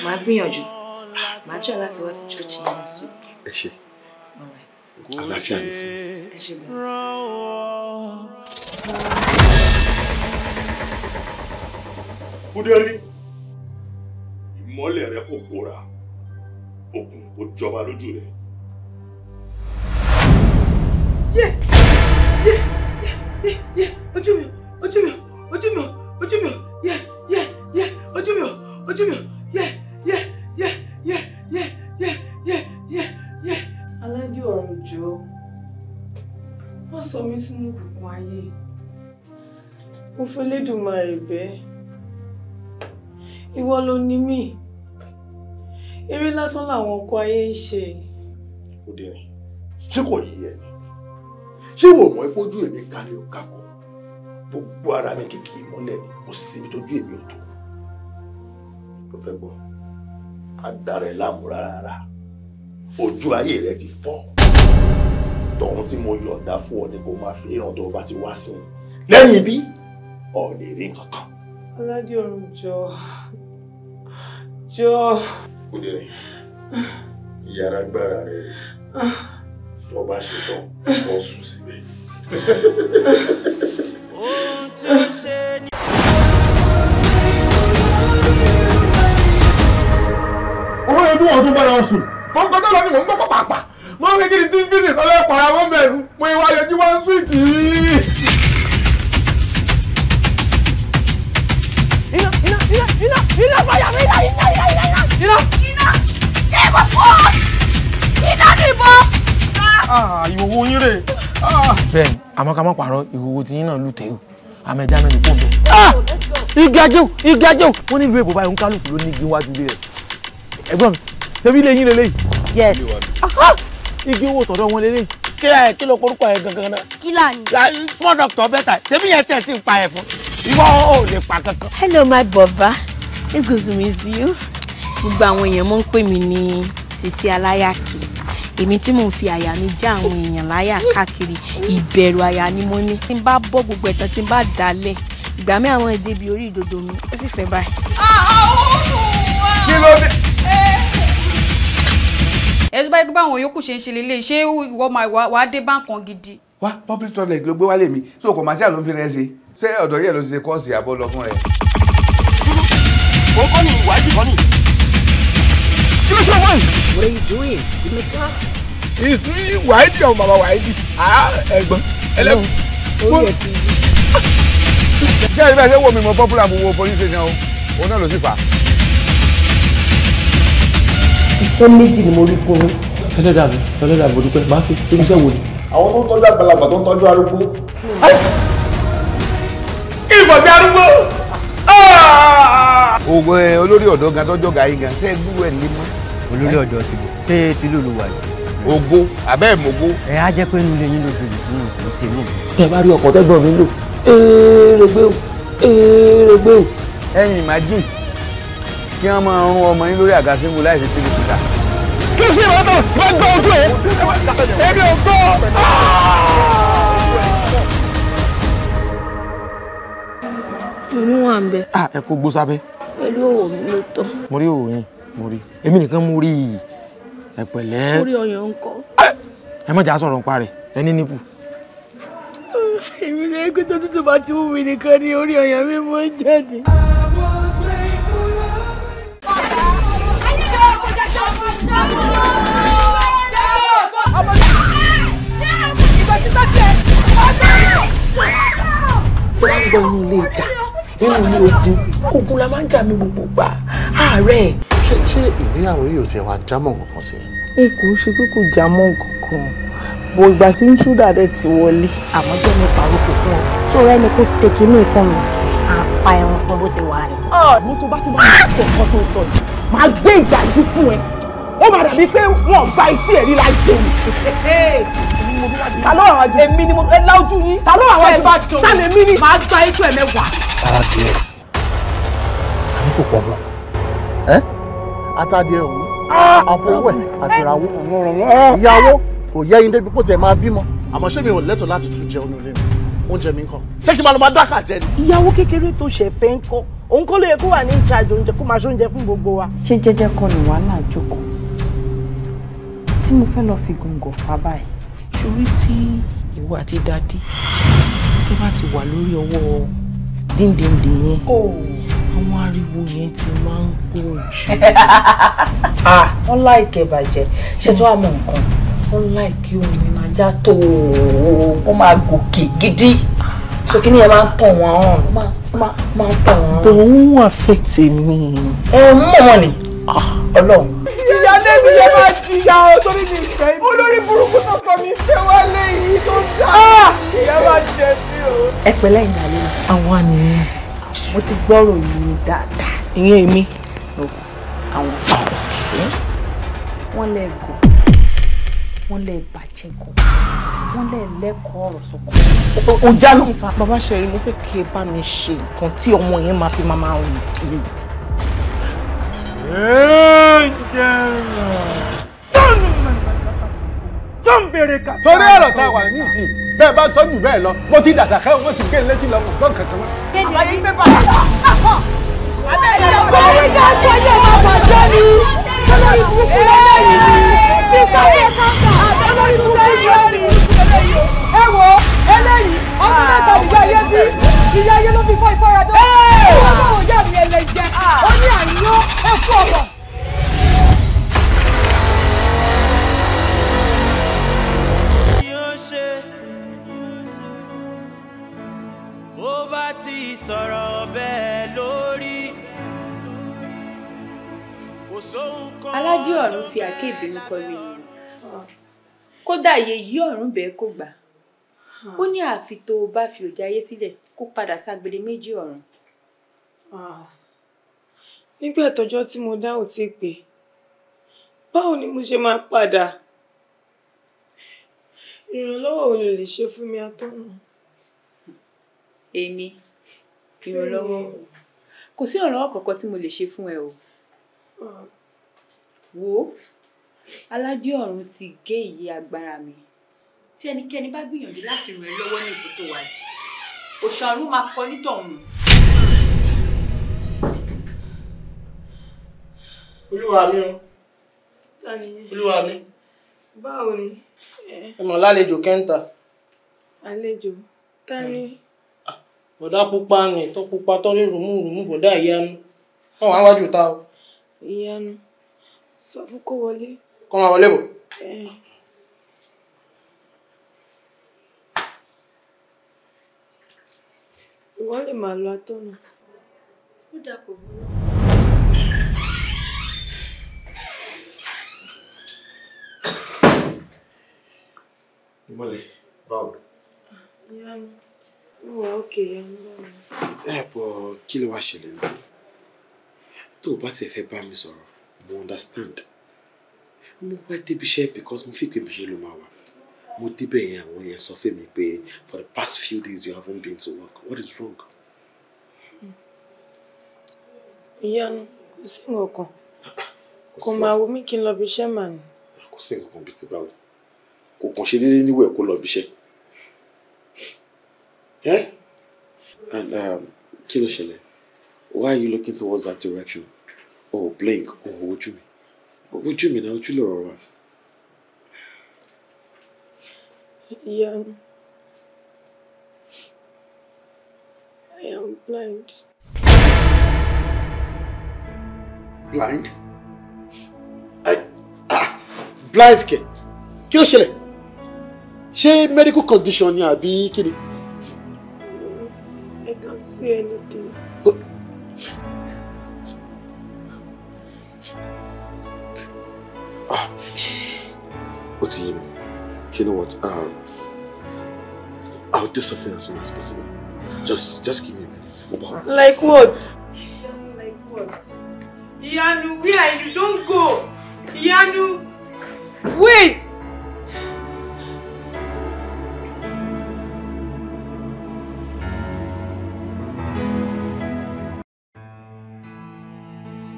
màá gbìyànjú màá jẹ́ láti wá sí church yẹn next week. Ẹ ṣé. Àlàáfíà ni fún mi. Ẹ ṣé bẹ́ẹ̀. Kúdẹ́rí, ìmọ́lẹ̀ rẹ kò pòórá, òkùnkùn kò jọba lójú rẹ. Ojú mi, ojú mi, ojú mi, ojú mi, ojú mi, ojú mi, Aládé ọ̀run jọ̀ọ́, má sọ mí sínú òkùnkùn ayé. Mo fẹ́ Lédùmarè bẹ́ẹ̀. Ìwọ ló ní mí. Eré lásán làwọn ọkọ ayé ń ṣe. Kúdẹ́rí, ṣé kò yí ẹ ni? Ṣé wò mọ̀ ìpójú èmi kalẹ̀ ò kakọ̀? Gbogbo ara mi kìkì ìmọ́lẹ̀ ni, kò síbi tójú èmi ò tó. Ló fẹ́ gbọ́, adára ẹ̀ láàmú rárá. Ojú ayé rẹ ti fọ́. Tọ̀hún tí mo yọ̀ǹda fún ọ ni kó máa fi ìran tó bá ti wá sí i. Lẹ́yìn bí, ò lè rí kankan. Aládé ọ̀run jọ̀ọ́. Kúdẹ́rí, ìyára gbára rẹ rè. Tó bá ṣe tán, wọ́n sùn síbẹ̀. Ohun tí ó ṣe ni. Owó ẹdún ọdún bára wọn sùn. Mo ń kọjá lọ ni mò ń gbọ́ pàpà. Mo ń rí kí ni tí fídì sọ́lẹ̀ pàrọ̀ àwọn mẹ́rin. Mo ìwà yọjú wá ń súwìtì. Iná fàyà mi, iná. Ìbọn fún! Iná nìbọn! Ìwòwò yín rè. Bẹ́ẹ̀ni, àmọ́ ká má pààrọ̀ ìwòwò tí yín náà lùtẹ̀ o. Àmọ́ ẹja mẹ́rin kò bẹ̀. Igi ajé o! Wọ́n nílùú èbò báyìí ń kálukú ló ní igi wájú ilé rẹ̀. Ẹ̀gbọ́n mi, ṣebí ilé yín lélẹ́yìí? Yes. Igi owó tọ̀dọ̀ wọn lélẹ́yìí. Kí ló porúkọ ẹ gangan náà? Kílà ni. Small doctor better. Ṣebí yẹn tẹ̀ sí ń pa ẹ̀ fún. Ìwọ ò lè pa kankan. Hello my brother, it's good to meet you. Gbogbo àwọn èèyàn mọ̀ ń pè mí ní Sisi Aláyàkì. Èmi tí mò ń fi àyà mi já àwọn èèyàn láyà káàkiri, ìbẹ̀rù àyà ni mo ní. Tí n bá bọ́ gbogbo ẹ̀tàn tí n bá dalẹ̀, ìgbà mi àwọn èdè bíi orí ìdodo mi, ó sì fẹ́ báyìí. Kí ló dé? Ẹ tó bá yẹ kó báwọn yòókù ṣe ń ṣe lélẹ̀ ṣé ìwọ máa wà á dé báǹkan gidi. Wá public toilet ló gbé wálé mi, so commercial ló ń fi rẹ ṣe. Ṣé ọ̀dọ̀ yẹ̀ ló ti ṣe kọ́ọ̀sì àbọ̀ lọ fún rẹ? Kọ́kọ́ ni ìwádìí kan ni. Kí ló ṣe wọ́n? What are you doing in the car? It's me, Wáídì ọmọ bàbá Wáídì. Ẹ̀gbọ́n ẹlẹ́wọ̀n. Orí ẹ̀ ti yí. Ṣé ẹni bẹ́ẹ̀ ṣe wo mi mọ popular mo wo police station o? Òun náà ló sì fà á. Iṣẹ́ méjì ni mo rí fún yín. Ẹlẹ́dàá mo dúpẹ́, máa ṣe iṣẹ́ wo ni? Àwọn tó ń tọ́jú àgbàlagbà tó ń tọ́jú arúgbó. Ìbọ̀dé arúgbó. Ògùn olórí ọ̀dọ́ gan tọ́jọ́ ga yín gan ṣé ẹ gbúwẹ̀ ní mọ́. Olórí ọ̀dọ́ ti bọ̀, ṣé ti ló wà yìí? Ògo abẹ́ ìmọ̀gbó. Ẹ á jẹ́ pé inú ilé yín ló dùn sínú kò ṣe mí. Tẹ bá rí ọkọ̀ tẹ́gbọ̀n mi lò. Èrègbé o. Ẹ̀yin ìmájì kí wọ́n máa rún ọmọ yín lórí àga símbù láìsí tíbi síta. Kí ló ṣe ìwọ́tọ̀? Wọ́n gbọ́ ojú ẹ̀. Èmi ò gbọ́. Mo wà ń bẹ. Ẹ kó gbó sábẹ́. Pẹ̀lú òwò mi ló tọ́. Mo rí òwò yín, mo rí. Èmi nìkan mo rí i. Ẹ pẹ̀lẹ́. Orí ọyàn ń kọ́. Ẹ má jà sọ̀rọ̀ nípa rẹ̀, ẹ ní nípù. Èmi ní ẹgbẹ́ tó tútù bá ti mú mi nìkan ní orí ọyàn mi mọ́ jáde. Tó bá ń gbọ́ inú ilé ìjà, inú ilé ogun la máa ń jà mí gbogbo gbà. Ààrẹ. Ṣé ìgbéyàwó yìí ò tiẹ̀ wá jámọ́ kankan sí i? Ẹ kò ṣe pé kò jámọ́ kankan. Bó ìgbà tí ń túdà dẹ̀ ti wọlé. Àmọ́ jẹ́ mi pàrókò fún ọ. Tó rẹ́ ni kó ṣe kínní fún mi. Àpá ẹran fún bó ṣe wà rẹ̀. Mo tó bá ti máa ń sọ nǹkan tó sọ yìí. Màá gbé ìdájú fún ẹ. Ó máa dàbí pé wọ́n gba etí ẹ̀ rí lájẹ mi. Ta ló wà wájú? Èmi ni mo ẹ lájú yín. Ta ló wà wájú? Ta lè mí ni? Màá gba etí ẹ̀ mẹ́wàá. Adìẹ. Àní kò pọ̀ mọ́. Atadìẹ òun. Àfọwọ́ ẹ̀ àfìràwọ́. Ìyàwó kò yẹ yín débi kó tẹ̀ máa bímọ àmọ́ ṣé mi ò lẹ́tọ̀ọ́ láti tún jẹun nílé mi oúnjẹ mi ń kọ́ ṣé kí n máa lọ máa dákà jẹ ni. ìyàwó kékeré tó ṣẹ̀ fẹ́ ń kọ́ òun kọ́ ló yẹ kó wà ní ìcharge oúnjẹ kó máa ṣe oúnjẹ fún gbogbo wa. ṣé jẹ́jẹ́ kọ́ ni wàhálà jókòó tí mo fẹ́ lọ fi gòǹgò fà báyìí. ṣorí tí ìwọ àti dádì tó bá ti wà lórí ọwọ́ díndíndín yẹn àwọn ariwo yẹn ti máa ń pọ̀ jù. wọ́n láìkẹ́ bàjẹ́ ṣé tó wà mọ̀ nǹkan wọ́n láìkí omi mi máa já tó kó máa gòkè gidi so kí ni ẹ máa ń tàn wọ́n ọ̀hún máa ń tàn wọ́n. òun affect mi. mọ̀ wọ́n ni ọlọ́run. ìyá débi yẹn máa jìyà ọ torí mi ìfẹ́ mi. olórí burúkú tọkọ mi fẹ́ wá léyìí tó dá. ìyá máa jẹ sí o. ẹ pẹ̀lẹ́ ìyàlẹ́ àwọn àníyàn mo ti gbọ́rọ̀ yìí dáadáa. ìyẹn èmi. àwọn wọ́n lẹ́gọ̀ọ́ wọ́n lẹ́ bàjẹ́ gan wọ́n lẹ́ lẹ́kọ̀ọ́ ọ̀rọ̀ sọ̀kọ̀. ó já ló ń fa. bàbá ṣẹ̀rí mo fẹ́ kí ẹ bá mi ṣe nǹkan tí ọmọ yẹn máa fi máa rìn kiri. sórí ọ̀rọ̀ tá a wà ní ìsìn bẹ́ẹ̀ bá sọ́jú bẹ́ẹ̀ lọ mo ti dàsà kẹ́ wọ́n sì gé létí lọ mọ̀ gbọ́n kankan mọ́. kéde ayé gbé bá abẹ́rẹ́ ìjọba ìjà ìfọyín máa bàjẹ́ ni sọlọ́rí burúkú lẹ́yìn ni fífọ́yé kàńtà sọlọ́rí burúkú lẹ́yìn. ẹ wo eléyìí ọdún mẹ́ta ìgbà ayé bí ìyá ayé ló fi fọ́ ìfọ́radọ́ ọmọ náà ìyá mi ẹlẹ́jẹ̀ ó ní àyàn ẹ̀fọ́ ọmọ. bó bá ti sọ̀rọ̀ bẹ́ẹ̀ lórí kò sóhun kan. aládé ọ̀run fi àkéèbí ń kọ́ mi yìí kódà yèyí ọ̀run bẹ́ẹ̀ kò gbà ó ní àfi tó o bá fi òjá ayé sílẹ̀ kó padà ságbede méjì ọ̀run. nígbà tọ́jọ́ tí mo dá ò tí pé báwo ni mo ṣe máa padà ìrànlọ́wọ́ ò lè ṣe fún mi atọ́nà. èmi ìrànlọ́wọ́ kò sí ìrànlọ́wọ́ kankan tí mo lè ṣe fún ẹ o wo aládé ọ̀run ti gé ìyè agbára mi tí ẹnikẹ́ni bá gbìyànjú láti ràn ẹ́ lọ́wọ́ ní ipò tó wà yìí òṣà ọ̀run máa kọ nítọ̀hún. olúwa mi o olúwa mi. báwo ni. ẹ mọ̀ lálejò kẹ́ńtà. àlejò ta ni. bọ̀dá pupa ni tó pupa tó rí rùmúrùmú bọ̀dá ìyanu wọn wá wájú ta o. ìyanu sọ fún kó wọlé. kọ́ máa wọlé bọ̀. ìwọ lè máa lọ atọ́nà. ó dà kò burú. Ìmọ̀lẹ̀ báwo. ìyanu wà ókè ìyanu báwo. Bọ̀ kí ló wá ṣẹlẹ̀ náà? Tó o bá ti fẹ́ bá mi sọ̀rọ̀, mo understand. Mo wá débi iṣẹ́ because mo fi pé ibi iṣẹ́ ló máa wà. Mo débẹ̀ yẹn àwọn yẹn sọ fún mi pé for the past few days you haven't been to work. What is wrong? ìyanu kò sí nǹkan kò máa wo mí kí n lọ bí iṣẹ́ mà ní. Kò sí nǹkan bíi ti báwo. Kò kàn ṣe déédéé níwẹ̀ kó lọ bí iṣẹ́. And kí ló ṣẹlẹ̀? Why are you looking towards that direction? Oh, blink. Oh, ojú mi. Ojú mi náà, ojú lọ̀rọ̀ wa. ìyanu I am blind. Blind? Blind kẹ̀? Kí ló ṣẹlẹ̀? Ṣé medical condition ni àbí kí ni? I can't see anything. Ó ti yé mi. You know what? I'll do something as soon as possible. Just give me a minute. Like what? Like what? Iyanu, where are you? Don't go! Iyanu! Wait!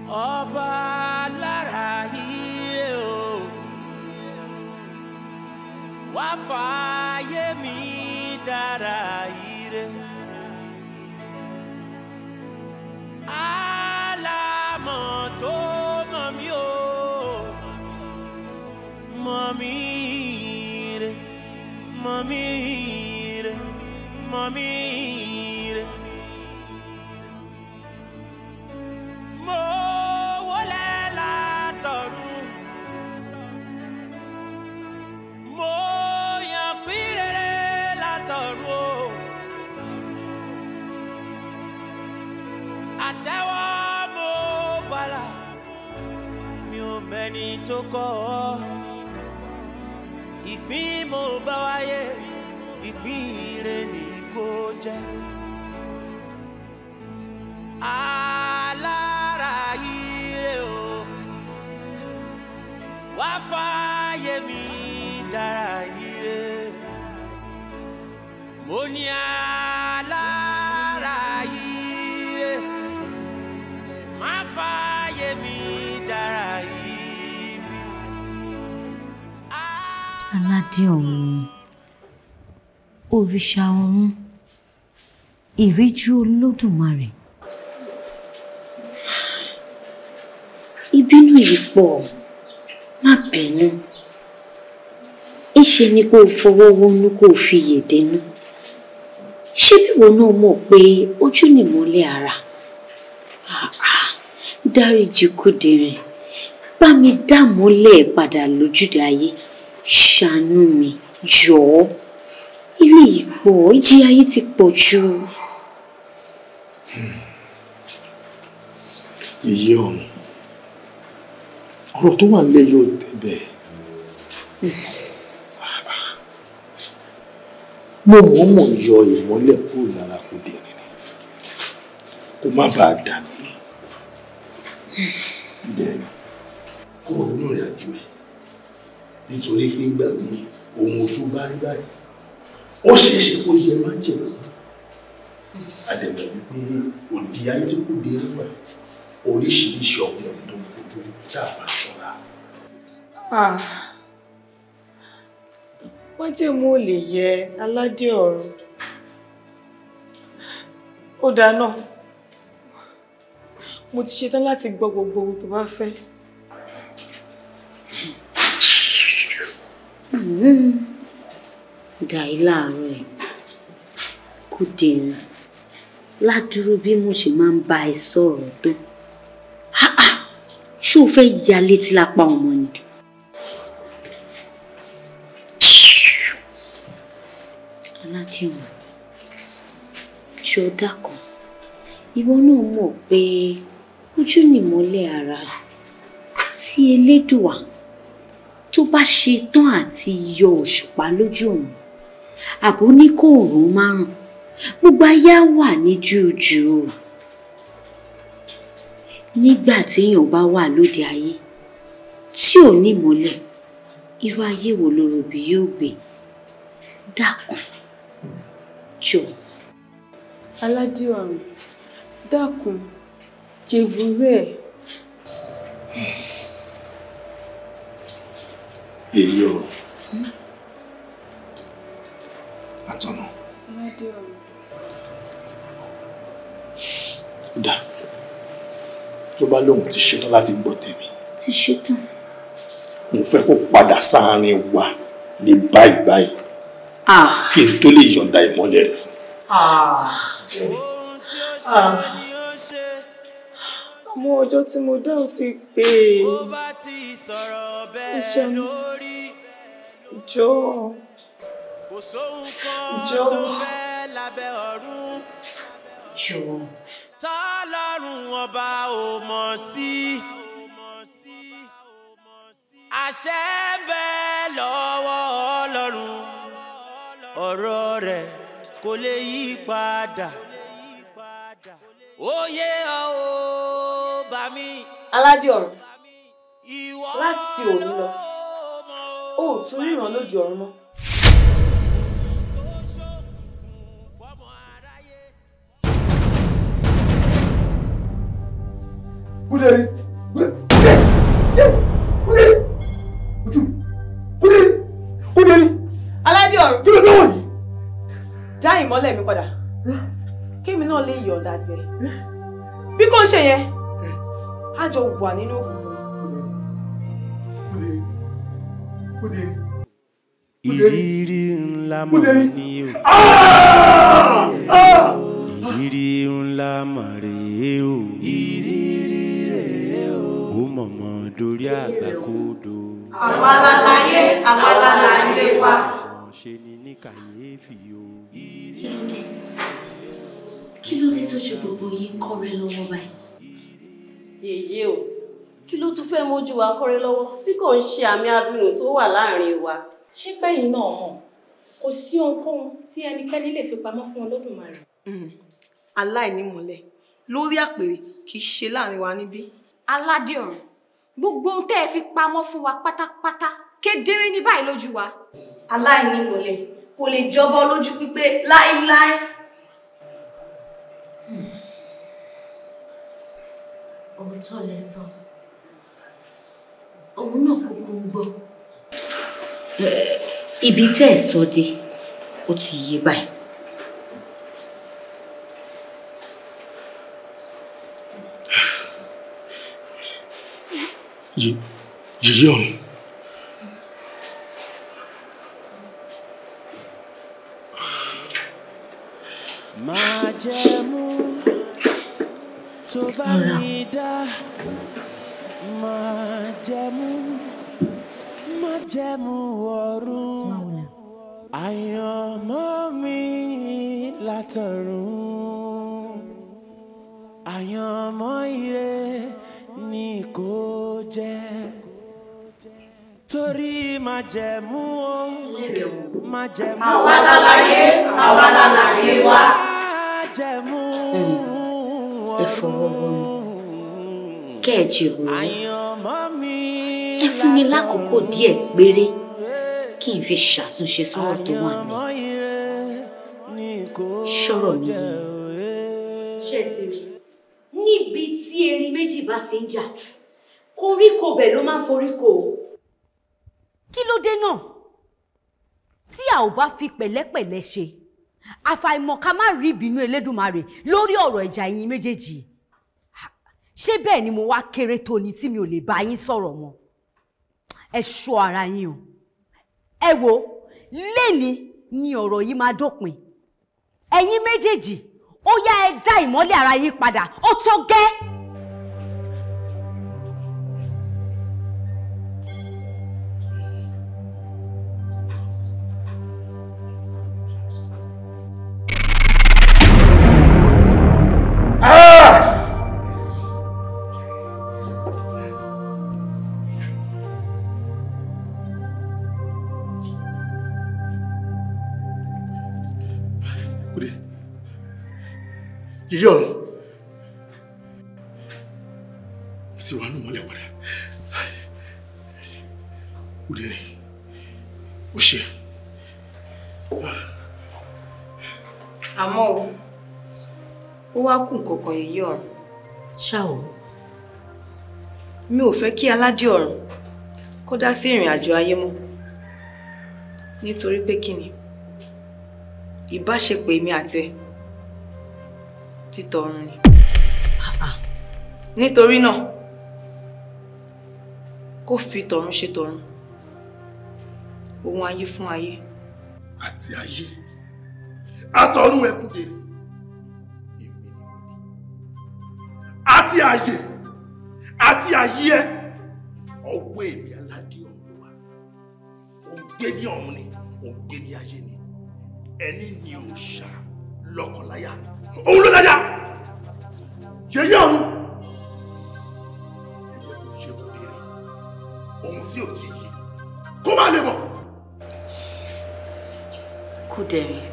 Ọba lára ire o wá fààyè mi dára ire. Alámọ̀ tó mọ̀ mí o, mọ̀ mí ire, mọ̀ mí ire, mọ̀ mí ire. Mo wọlé látọ̀run, mo yàn pín rere látọ̀run o. Àtẹ́wọ́ mo bàlà, mi ò mẹ́ni tó kọ́ ọ. Ìpín mo bá wáyé, ìpín ire ni kò jẹ́. Alára ire o, wá fààyè mi dára ire. Mo ní alára ire, má fààyè mi dára ibi. Aládé ọ̀run, òrìṣà ọ̀run, ìríjú Olódùmarè. Ìbínú yìí pọ̀, má bínú. Ìṣe ni kó fọwọ́ wọnú kó fi yèdénú. Ṣé bí wo náà mọ̀ pé ojú ni ìmọ́lẹ̀ ara? Dáríjì Kúdìrín, bá mi dá mọ́lẹ̀ padà lójúde ayé. Ṣàánú mi, jọ̀ọ́. Ilé yìí pọ̀, ìjì ayé ti pọ̀ jù. Ìyé ọ̀run, ọ̀rọ̀ tó wà nílẹ̀ yóò tẹ̀bẹ̀. Mo mọ̀ọ́mọ̀ yọ ìmọ́lẹ̀ kúrò lára Kúdìrín ni kó má bàa dà mí. Bẹ́ẹ̀ni, kó o nínú ìrìnàjò ẹ̀ nítorí pé gbà mí ohun ojú bá rí báyìí ó ṣeéṣe kó yẹ má jẹ̀mú. Àdẹ̀mọ̀ wípé òdi ayé tí Kúdìrín wà oríṣiríṣi ọkùnrin tó ń fojú tá a bá ṣọ́ra. Májẹ̀mú ò lè yẹ aládé ọ̀run. Ó dáná, mo ti ṣetán láti gbọ́ gbogbo ohun tó bá fẹ́. Dàí láàárọ̀ ẹ̀, Kúdìrín, ládùúrú bí mo ṣe máa ń bá ẹ sọ̀rọ̀ tó. Ṣé o fẹ́ ya létí lápá ọmọ ni? Aládé ọ̀run, ṣé o dákan? Ìwọ náà mọ̀ pé ojú ni ìmọ́lẹ̀ ara tí Elédùà tó bá ṣe tán àti yọ òṣùpá lójú ọ̀run, àbò ní kó òòrùn márùn, gbogbo ayé á wà ní júùjù. Nígbà téèyàn bá wà lóde ayé tí ò ní ìmọ́lẹ̀, irú ayé wo lo rò bí yóò gbé? Dákun, jọ̀ọ́. Aládé ọ̀run, dákun, jèbúrẹ́ ẹ̀. Èyí ọ̀run àtọ̀nà. Aládé ọ̀run. Ó dáa. Tó bá lóhun ti ṣetán láti gbọ́ tèmi. Ti ṣetán. Mo fẹ́ kó padà sáàárín wa ní báyìí báyìí. Kí n tó lè yọ̀ǹda ìmọ́lẹ̀ rẹ̀ fún. Àmọ́ ọjọ́ tí mo dá ò ti pé. Iṣẹ́ mi. Jọ̀ọ́. Jọ̀ọ́. Tọ́lọ́run ọba ò mọ̀ sí. Àṣẹ ń bẹ lọ́wọ́ Ọlọ́run. Ọ̀rọ̀ rẹ̀ kò lè yí padà. Oyè ọ̀ bá mi. Aládé ọ̀run, láti òní lọ, ó ò tún ríran lójú ọ̀run mọ́. Kúdìrín, Kúdìrín, Aládé ọ̀run. Kí ló dé wọ̀nyí? Dá ìmọ́lẹ̀ mi padà. Kémi náà lè yọ̀ǹda sí ẹ. Bí kò ṣe yẹn, á jọ wà nínú òkùnkùn. Ìrírí ńlá mọ̀ ní o. Ìrírí ńlá mọ̀ rèé o. Ìrírí rèé o. Ó mọ̀mọ́ dorí àgbàkodo. Àwa la láyé, àwa la láyé wa. Ṣe ni ní kàyéfì o. Kí ló dé tó ju gbogbo yín kọ́rẹ́ lọ́wọ́ báyìí? Yèyé o, kí ló tún fẹ́ mójú wa kọ́rẹ́ lọ́wọ́ bí kò ń ṣe àmì abirùn tó wà láàrin wa? Ṣé pẹ́yìn náà mọ̀? Kò sí ohunkóhun tí ẹnikẹ́ni lè fi pamọ́ fún Olódùmarè. Aláìnímọ̀lẹ̀ lórí àpèrè kì í ṣe láàrin wa níbí. Aládé ọ̀run, gbogbo ohun tẹ́ ẹ fi pamọ́ fún wa pátápátá kedere ní báyìí lójú wa. Aláìnímọ̀lẹ̀ kò lè jọbọ lójú pípé láíláí. Òótọ́ lẹ sọ. Òun náà kúkú ń gbọ́. Ibi tẹ́ ẹ̀ sọ dé, ó ti yé báyìí. Yèyé ọ̀run. Majemu tó bá mi dá. Majemu ọ̀run. Àyànmọ́ mi látọ̀run. Àyànmọ́ ire ni kò jẹ́. Torí Majemu o. Majemu. Àwa la láyé, àwa la láyé wa. Majemu. Ẹ fọwọ́ wọnú. Kẹ́ẹ̀jì òun. Ẹ fún mi lákòókò díẹ̀ péré kí n fi ṣàtúnṣe sọ́rọ̀ tó wà ní. Ṣọ́rọ̀ mi yìí. Ṣé ti rí? Níbi tí erin méjì bá ti ń jà, koríko bẹ̀ ló máa ń foríko. Kí ló dé náà? Tí a ò bá fi pẹ̀lẹ́pẹ̀lẹ́ ṣe, àfàìmọ̀ ká má rí ìbínú Elédùmarè lórí ọ̀rọ̀ ìjà ẹ̀yin méjèèjì. Ṣé bẹ́ẹ̀ ni mo wá kéré tó ni tí mi ò lè bá yín sọ̀rọ̀ mọ́? Ẹ ṣọ́ ara yín o. Ẹ wo, léni ni ọ̀rọ̀ yìí máa dópin. Ẹ̀yin méjèèjì, ó yá ẹ dá ìmọ́lẹ̀ ara yín padà, ó tó gẹ́. Yèyé ọ̀run. Mo ti wà nù mọ́lẹ̀ padà. Òde ni. Ó ṣe. Àmọ́ ó wá kù nǹkankan Yèyé ọ̀run. Ṣá o. Mi ò fẹ́ kí Aládé ọ̀run kó dá sí ìrìn àjò ayé mọ́. Nítorí pé kí ni? Ìbáṣepọ̀ èmi àti ẹ títọ̀run ni. Nítorí náà, kó fi tọ̀run ṣe tọ̀run. Ohun ayé fún ayé. Àti ayé. Àtọ̀run ẹkún dèrè. Èmi ni mo ní. Àti ayé. Àti ayé ẹ. Ọwọ́ èmi Aládé ọ̀run wà. Ó ń gbé ní ọ̀run ni, ó ń gbé ní ayé ni. Ẹni ni òòṣà lọ́kọláya. Òun ló dájá. Yèyé ọ̀run. Ẹgbẹ́ tó ṣe kò béèrè. Ohun tí ò ti yí. Kó má lè mọ̀. Kúdẹ̀rín,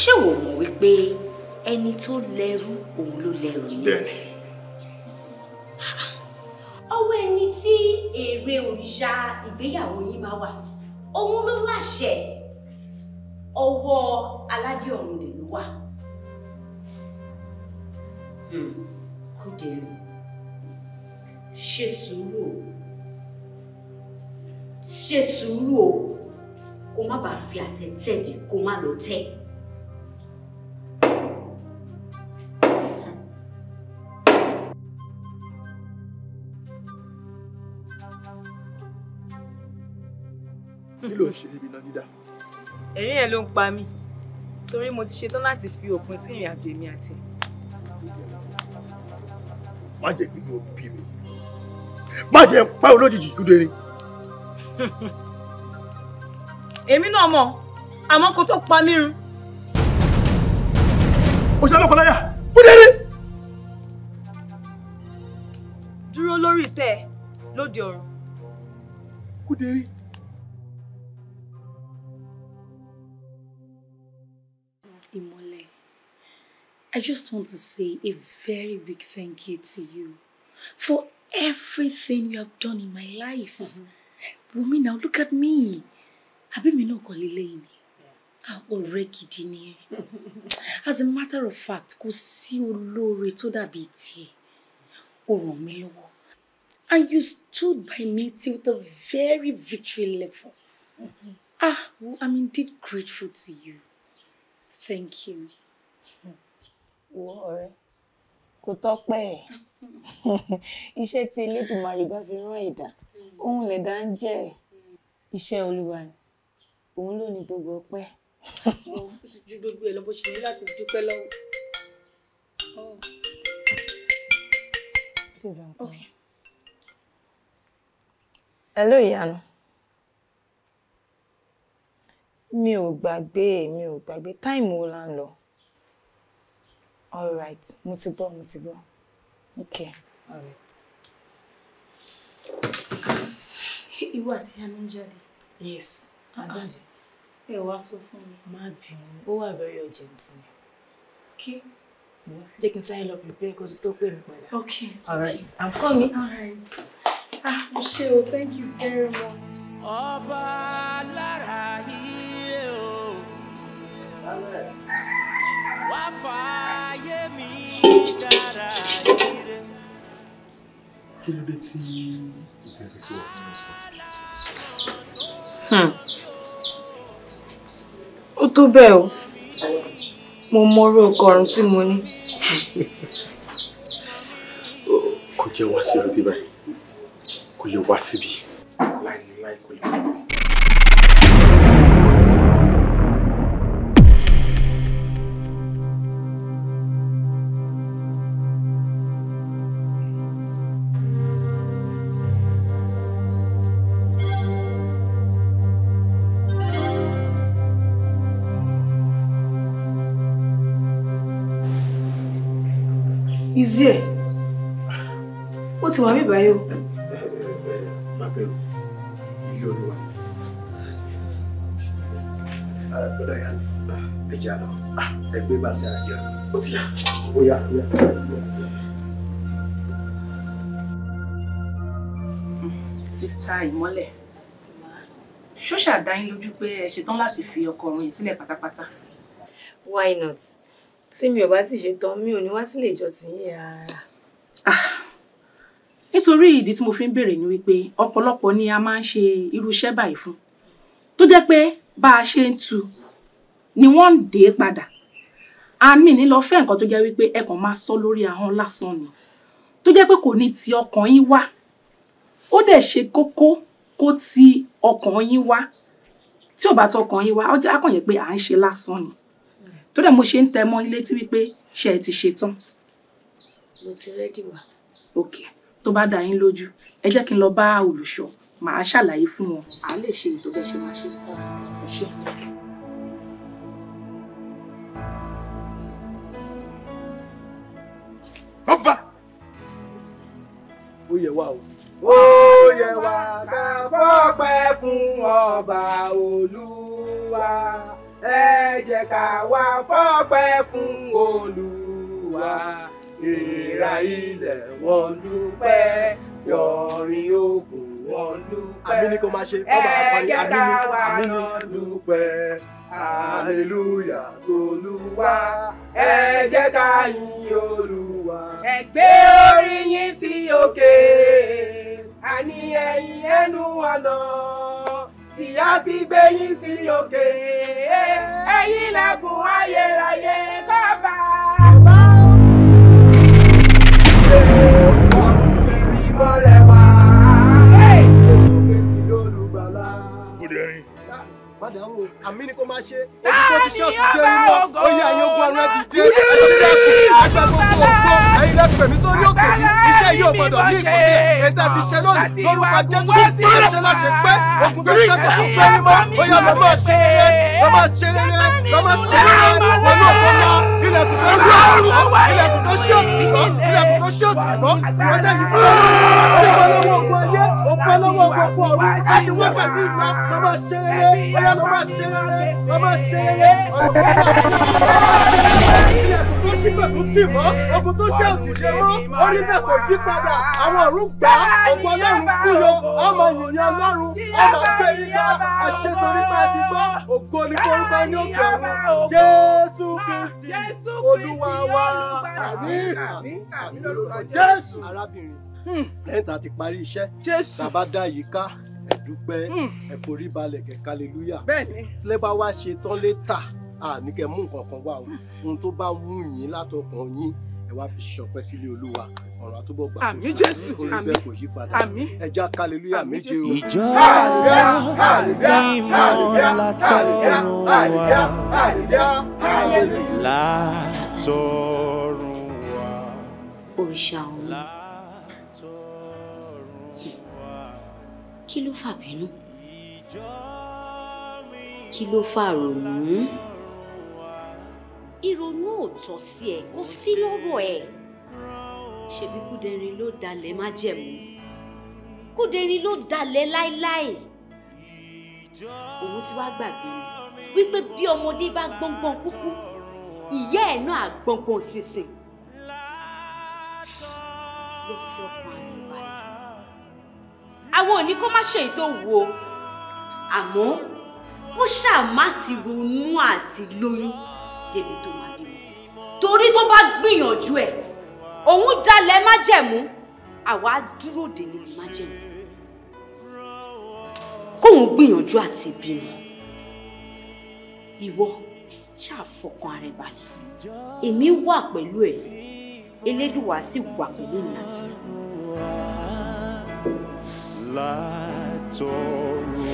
ṣé wò mọ̀ wípé ẹni tó lẹ́rú òun ló lẹ́rú ni? Bẹ́ẹ̀ni. Ọwọ́ ẹni tí èrè òrìṣà ìgbéyàwó yín bá wà, òun ló láṣẹ. Ọwọ́ Aládé ọ̀run lè ló wà. Kúdẹ̀rín, ṣe sùúrù o. Ṣe sùúrù o. kó má bàa fi àtẹ̀tẹ̀dì kó má lọ tẹ̀. Kí ló ń ṣe ibi náà dídá? Ẹ̀rín ẹ̀ ló ń pa mí torí mo ti ṣetán láti fi òpin sí ìrìn àjò èmi àti. Má jẹ́ kí inú bí mi. Má jẹ́ pa olójijì Kúdéré. Èmi náà mọ̀ àmọ́ kó tó pa mí run. Ó ṣe ọlọ́kọ̀ láyà Kúdéré. Dúró lórí ìtẹ́ lóde ọ̀run. Kúdéré. Imole, I just want to say a very big thank you to you for everything you have done in my life. Wumi, now look at me. Àbí mi náà kọ́ lélẹ́yìn ni. Ọ̀rẹ́ gidi ni ẹ́. As a matter of fact, kò sí olóore tó dàbí tiẹ̀. Ó ràn mí lọ́wọ́. And you stood by me till the very victory level. Well, I'm indeed grateful to you. Thank you. Wo ọ̀rẹ́, kò tọ́pẹ́ ẹ̀. Iṣẹ́ tí Elédùmarè bá fi rán ẹ̀dá, òun lẹ̀dá ń jẹ́. Iṣẹ́ Olúwa ni. Òun ló ní gbogbo ọpẹ́. Ju gbogbo ẹ̀ lọ bó ṣe ní láti dúpẹ́ lọ́wọ́. Please, uncle. Okay. Hello, Ìyanu. Mi ò gbàgbé. Time wo la ń lọ? All right. Mo ti gbọ́. Okay. All right. Ìwọ àti Ìyanu ń jáde. Yes. Ajáde. Ẹ wá sọ fún mi. Má bínú. Ó wà very urgent ni. Kí? Jẹ́ kí n sáré lọ prepare kó tó pè mí padà. Okay. All right. I'm coming. All right. Michelle, thank you very much. Ọba lára ire o. Wá fàyè mi dára ire. Kí ló dé tí ìbẹ̀rù fi wà? Ó tó bẹ́ẹ̀ o. Mo mọrú ọkọ̀run tí mo ní. Kò jẹ́ wá sí ibi báyìí. Kò lè wá síbi. Láì kò lè wá. Izie. Ó ti wà mí báyìí o. Má bẹ̀rù. Ilé Olúwa. Bọ́dà yà ẹja lọ. Ẹgbẹ́ bá ṣe àjà. Ó ti yá. Ó yá. Sista Ìmọ́lẹ̀. Ṣó ṣàdá yín lójú pé ẹ ṣetán láti fi ọkọ ọ̀run yìí sílẹ̀ pátápátá? Why not? Tí mi ò bá sì ṣetán, mi ò ní wá sílé ìjọsìn yìí rárá. Nítorí ìdí tí mo fi ń béèrè ni wípé ọ̀pọ̀lọpọ̀ ni a máa ń ṣe irú iṣẹ́ báyìí fún. Tó jẹ́ pé bá a ṣe ń tu ni wọ́n ń dé padà. Àmì ní lọ fẹ́ nǹkan tó jẹ́ wípé ẹ kàn máa sọ lórí ahọ́n lásán ni. Tó jẹ́ pé kò ní ti ọkàn yín wá. Ó dẹ̀ ṣe kókó kó ti ọkàn yín wá. Tí ò bá tọkàn yín wá, á kàn yẹ pé à ń ṣe lásán ni. Tó dẹ̀ mo ṣe ń tẹ mọ́ ilé tí wípé ṣé ẹ ti ṣetán. Mo ti rẹ́dì wá. Okay. Tó bá dá yín lójú, ẹ jẹ́ kí n lọ bá olùṣọ́, màá ṣàlàyé fún wọn. À lè ṣe ètò bẹ́ẹ̀ ṣe máa ṣe. Ẹ ṣé. Ọba. Ó yẹ wá o. Ó yẹ wá ká fọ́pẹ́ fún ọba Olúwa. Ẹ jẹ́ ká wá fọ́pẹ́ fún Olúwa. Èèrà ilẹ̀ wọ́n dúpẹ́, yọrin òkun wọ́n dúpẹ́. Àmín ni kò máa ṣe. Ẹ jẹ́ ká wá lọ dúpẹ́. Hallelujah s'Olúwa. Ẹ jẹ́ ká yìn Olúwa. Ẹ gbé orí yín sí òkè. Àní ẹ̀yin ẹnu ọ̀nà. ìyá sì gbẹ̀yìn sí òkè ẹ̀yin lẹ́kùn ayérayé kọ́ba. ọdún lè rí bọ́lẹ̀ wá. Jésù Kristi olùgbàlà. Mádàmú, àmì ni kò máa ṣe. Ojú tó ti ṣọ́ọ̀tù dé nínú ó yẹ ẹ̀yin ogun ọ̀run ẹ̀dìdé. Ẹgbẹ́ gbogbo ògbó ẹ̀yin lẹ́pẹ̀ mi sórí òkè yìí. Iṣẹ́ yìí ò gbọdọ̀ ní ìkọ̀sí. Ètò àti ṣe lónìí lórúkọ Jésù Kristi máa ṣe láṣẹ pé ogun tó ṣẹ́kọ̀ fún pé mímọ́. Ó yẹ lọ́ máa ṣe rere, lọ́ máa ṣe rere, lọ́ máa ṣe rere. Pẹ̀lú òkúta, ilẹ̀kùn tó ṣí òtítọ́, ilẹ̀kùn tó ṣí òtítọ́, ilẹ̀kùn tó ṣí òtítọ́. Ìránṣẹ́ yìí fún ṣé wọn lọ́wọ́ ogun ayé, òpin lọ́wọ́ ogun ọ̀run. Láti wákàtí ìgbà lọ́ máa ṣe rere, ó yẹ lọ́ máa ṣe rere, lọ́ máa ṣe rere. Ilẹ̀kùn tó ṣí kò tún tì mọ́, ogun tó ṣe òkìdé mọ́, orí náà kò yí padà. Àwọn ọ̀run gbà, ògo Ọlọ́run kúyọ, ọmọ ènìyàn Ọlọ́run, ọmọ gbé yíká, àṣetorí bá ti gbọ́, ògo ní korúkọ ní òkè ọ̀run. Jésù Kristi, Olúwa wa. Àmín, àmín lórúkọ Jésù. Arábìnrin, lẹ́yìn tá a ti parí iṣẹ́, bàbá dá yìí ká, ẹ dúpẹ́, ẹ forí balẹ̀ kẹ́ hallelujah. Lẹ́ bá wá ṣe tán létà, ní kẹ́ mú nǹkan kan wá o. Ohun tó bá wù yín látọkàn yín, ẹ wá fi ṣọpẹ́ sílé Olúwa. Ọ̀run àtúbọ̀ gbà. Àmín Jésù. Orí bẹ́ẹ̀ kò yí padà. Ẹ já hallelujah méje o. Ìjọ mímọ́ látọ̀run wá. Látọ̀run wá. Òrìṣà ọ̀run. Kí ló fà bínú? Kí ló fà rònú? Ìrònú ò tọ́ sí ẹ, kò sí lọ́rọ̀ ẹ. Ṣebí Kúdẹ̀rín ló dalẹ̀ Májẹ̀mú. Kúdẹ̀rín ló dalẹ̀ láíláí. Òun ti wá gbàgbé ni wípé bí ọmọdé bá gbọ́ngbọ́n kúkú, ìyá ẹ̀ náà gbọ́ngbọ́n sísìn. Ló fi ọkàn rẹ̀ balẹ̀. Àwọn ò ní kó má ṣe ètò wo, àmọ́ kó ṣáà má ti ronú àti lóyún débi tó máa bímọ. Torí tó bá gbìyànjú ẹ̀, òun dalẹ̀ Májẹ̀mú, àwa dúró dè níbi Májẹ̀mú. Kóun gbìyànjú àti bímọ. Ìwọ ṣáà fọkàn ara ẹ balẹ̀. Èmi wà pẹ̀lú ẹ, Elédùwà sì wà pẹ̀lú èmi àti ẹ.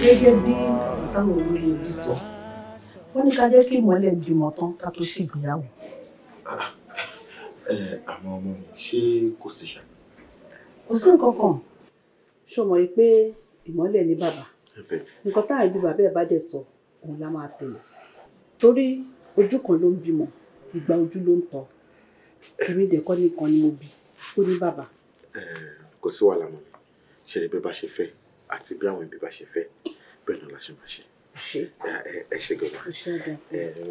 Gẹ́gẹ́ bí táwọn olóyè bí sọ, wọ́n ní ká jẹ́ kí ìmọ́lẹ̀ bímọ tán ká tó ṣègbéyàwó. Àmọ́ ọmọ mi, ṣé kò sí ṣá? Kò sí nǹkan kan. Ṣó mọ̀ pé ìmọ́lẹ̀ ní bàbá. Nǹkan táwọn ẹbí bàbá ẹ̀ bá dẹ̀ sọ, òun la máa tẹ̀lé. Torí ojú kan ló ń bímọ, ìgbà ojú ló ń tọ́. Èmi dẹ̀ kọ́ nìkan ni mo bí, ó ní bàbá. Kò sí wàhálà mọ́ mi. Ṣé ni bí bá ṣe fẹ́ àti bí àwọn ẹbí bá ṣe fẹ́, bẹ́ẹ̀ náà la ṣe máa ṣe. Ẹ ṣe gan-an.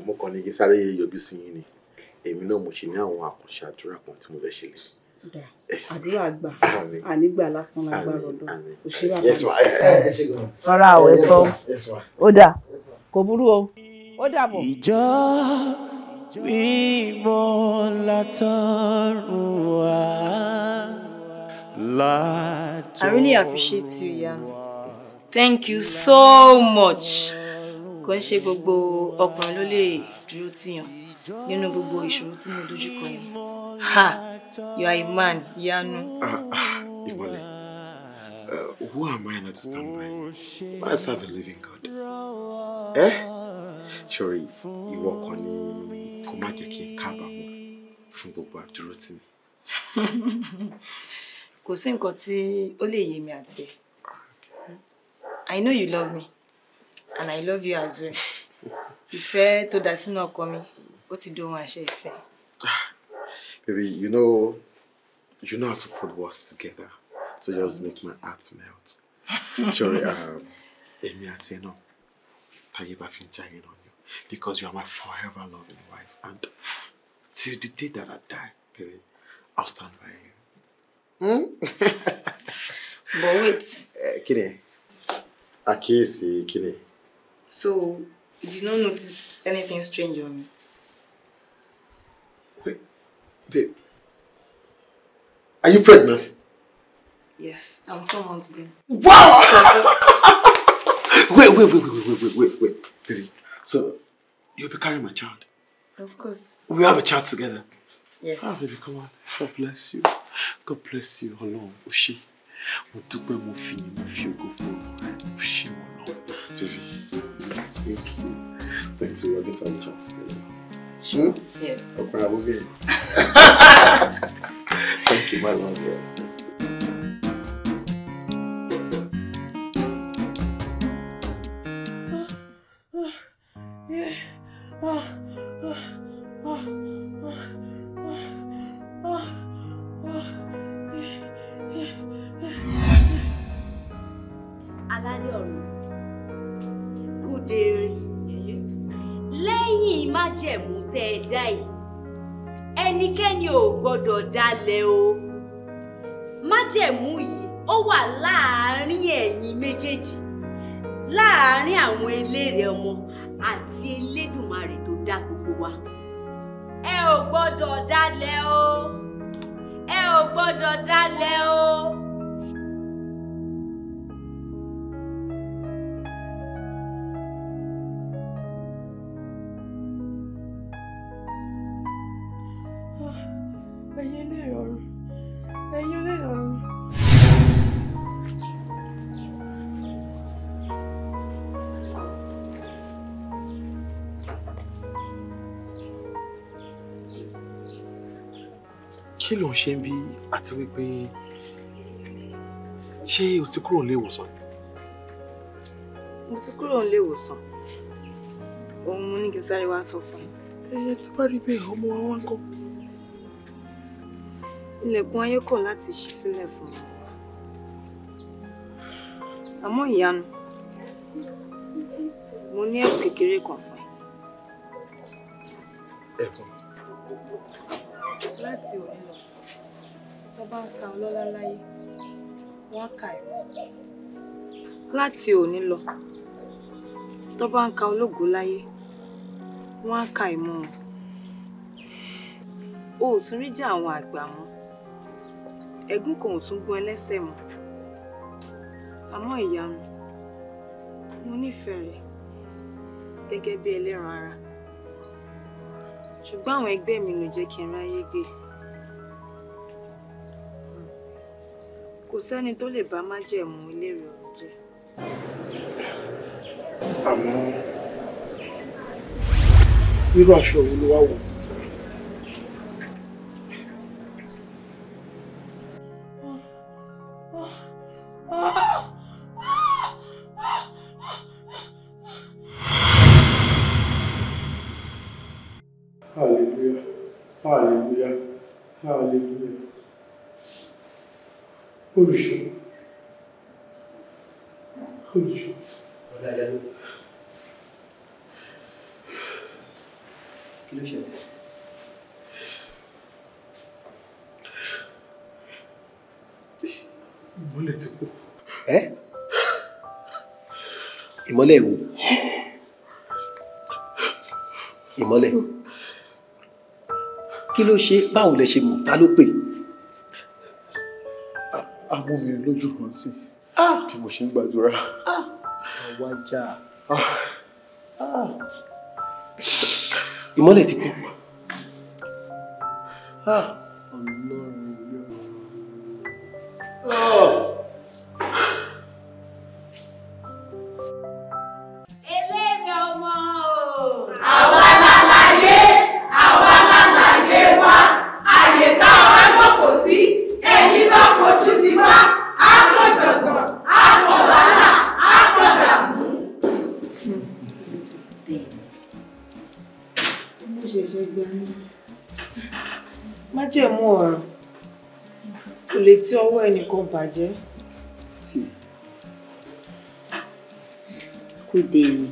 Mo kàn ní sáré yọjú sí yín ni. Èmi náà mo ṣe ní àwọn àkànṣe àdúrà kan tí mo fẹ́ ṣe lè. Àdúrà àgbà, ànígbà lásán lágbára ọ̀dọ́. Kò ṣe bàbá. Rárá o, ẹ sọ. Ó dà, kò burú o. Ó dàbọ̀. Ìjọ mímọ́ látọ̀run wá. I really appreciate you, Yan. Thank you so much. Kò ń ṣe gbogbo ọkùnrin ló lè dúró tìyàn nínú gbogbo ìṣòro tí mo dojú kọ yìí. Ha! You are a man, Yanu. Ìmọ̀lẹ̀, who am I not to stand by? But I serve a living God. Sorry, ìwọ kan ni kó má jẹ́ kí n kábàámọ̀ fún gbogbo àdúró tì mí. Kò sí nǹkan tí ó lè yé mi àti ẹ. I know you love me and I love you as well. Ìfẹ́ tó dá sínú ọkàn mi, ó ti dohun àṣẹ ìfẹ́. Baby, you know how to put words together to just make my heart melt. Sorry, èmi àti ẹ náà, táyé bá fi ń jáyé náà ni, because you are my forever loving wife, and till the day that I die, baby, I'll stand by you. But wait. Kini? Àkíyèsí kini? So, you did not notice anything strange on me? Wait, babe. Are you pregnant? Yes, I'm 4 months ago. Wow! Wait. Baby. So, you'll be carrying my child? Of course. We have a child together? Yes. Ah, baby, come on. God bless you. God bless you. Ọlọ́run, ó ṣé. Mo dúpẹ́, mo fi ògo fún ọ. Ó ṣé Ọlọ́run. Baby, thank you. Thanks, we're going to have a child together. Sure. Yes. Okay, I will be. Thank you, my love. Aládé ọ̀run, kúdèrè, lẹ́yìn májẹ̀mú tẹ́ ẹ dá yìí, ẹnikẹ́ni ò gbọ́dọ̀ dalẹ̀ o. Májẹ̀mú yìí ó wà láàárín ẹ̀yin méjèèjì, láàárín àwọn eléré ọmọ àti Elédùmarè tó dá gbogbo wa. Ẹ ò gbọ́dọ̀ dalẹ̀ o. Ẹ ò gbọ́dọ̀ dalẹ̀ o. Kí ló ń ṣe ń bí àti wípé ṣé o ti kúrò nílé ìwòsàn? Mo ti kúrò nílé ìwòsàn. Òun mo ní kí n sáré wá sọ fún un. Tó bá rí bẹ́ẹ̀ ọmọ wa wá ń kọ́. Ilẹ̀kùn ayé kọ̀ láti ṣí sílẹ̀ fún mi. Àmọ́ ìyanu, mo ní ẹ̀bùn kékeré kan fún ẹ. Ẹ̀bùn? Láti òní lọ, tó bá ń ka ọlọ́lá láyé, wọ́n á kà ẹ́. Láti òní lọ, tó bá ń ka ológo láyé, wọ́n á kà ẹ́ mọ́ wọn. O ò tún rí jà àwọn àgbà mọ́. Ẹ̀gún kan ò tún gún ẹlẹ́sẹ̀ mọ́. Àmọ́ ìyanu, mo nífẹ̀ẹ́ rẹ̀ gẹ́gẹ́ bí ẹlẹ́ran ara. Ṣùgbọ́n àwọn ẹgbẹ́ mi ló jẹ́ kí n ráyé gbé. Kò sẹ́ni tó lè bá májẹ̀mú eléré ọ̀run jẹ́. Àmọ́ irú aṣọ wo ló wá wọ̀? Hallelujah, hallelujah, hallelujah. Olùṣọ́. Ọ̀dà ìyanu. Kí ló ṣẹlẹ̀? Ìmọ́lẹ̀ ti kú. Ìmọ́lẹ̀ wo? Ìmọ́lẹ̀. Kí ló ṣe? Báwo lẹ ṣe mọ̀? Ta ló pè? Amómirin lójú hàn sí bí mo ṣe ń gbàdúrà. Àwa jà. Ìmọ́lẹ̀ ti kú. Eléré ọmọ o. Àwa lálàyé, àwa lálàyé wa, àyè táwa jókòó sí, ẹni bá fojú di wá, á kàn jọ̀gbọ̀n, á kàn wàhálà, á kàn dààmú. Mo ṣẹ̀ṣẹ̀ gbà ní. Májẹ̀mú ọ̀rọ̀ kò lè tí ọwọ́ ẹnìkan bàjẹ́. Kúdèrè.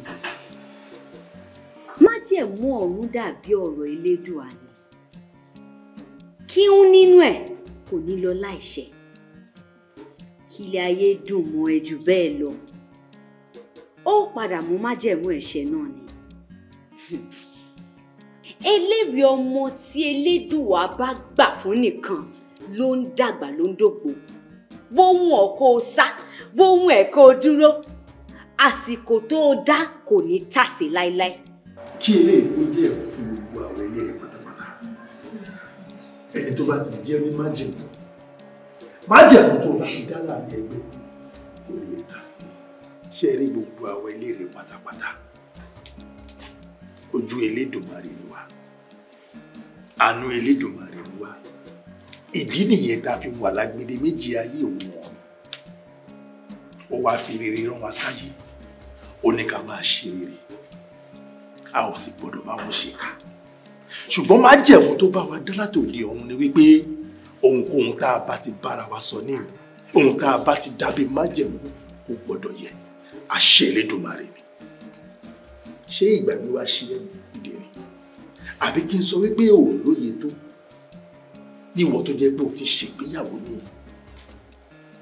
Májẹ̀mú ọ̀run dàbí ọ̀rọ̀ Elédùà ni. Kí ń nínú ẹ̀ kò ní lọ láìṣẹ. Kí ilé ayé dùn mọ́ ẹ jù bẹ́ẹ̀ lọ. Ó padà mú májẹ̀mú ẹ̀ṣẹ̀ náà ni. Eléré ọmọ tí Elédùà bá gbà fún nìkan ló ń dàgbà ló ń dògbò. Bóhùn ọ̀ kó sá, bóhùn ẹ̀ kó dúró. àsìkò tó o dá kò ní tàsé láéláé. Kí eléyìí kó jẹ́ ẹ̀kọ́ fún gbogbo àwọn eléré pátápátá. Ẹni tó bá ti jẹ́ ní májẹ̀mú tó bá ti dá láàrin ẹgbẹ́ kò lè tàsé. Ṣé rí gbogbo àwọn eléré pátápátá? Ojú Elédùmarè ni wá. Àánú Elédùmarè ni wá. Ìdí nìyẹn tá a fi wà lágbede méjì ayé òun wọn. Ó wá fi rere rán wa sáyé. Ó ní ká máa ṣe rere. A ò sì gbọdọ̀ máa wọ́n ṣe ká. Ṣùgbọ́n májẹ̀mú tó bá wa dá látòdì ọ̀run ni wípé ohunkóhun tá a bá ti bára wa sọ ní ohun tá a bá ti dàbí májẹ̀mú kò gbọdọ̀ yẹ. Àṣẹ Elédùmarè ni. Ṣé ìgbàgbé wa ṣe ẹni ìdè ni? Àbí kí n sọ wípé òun lóye tó ní ìwọ tó jẹ́ pé o ti ṣègbéyàwó ní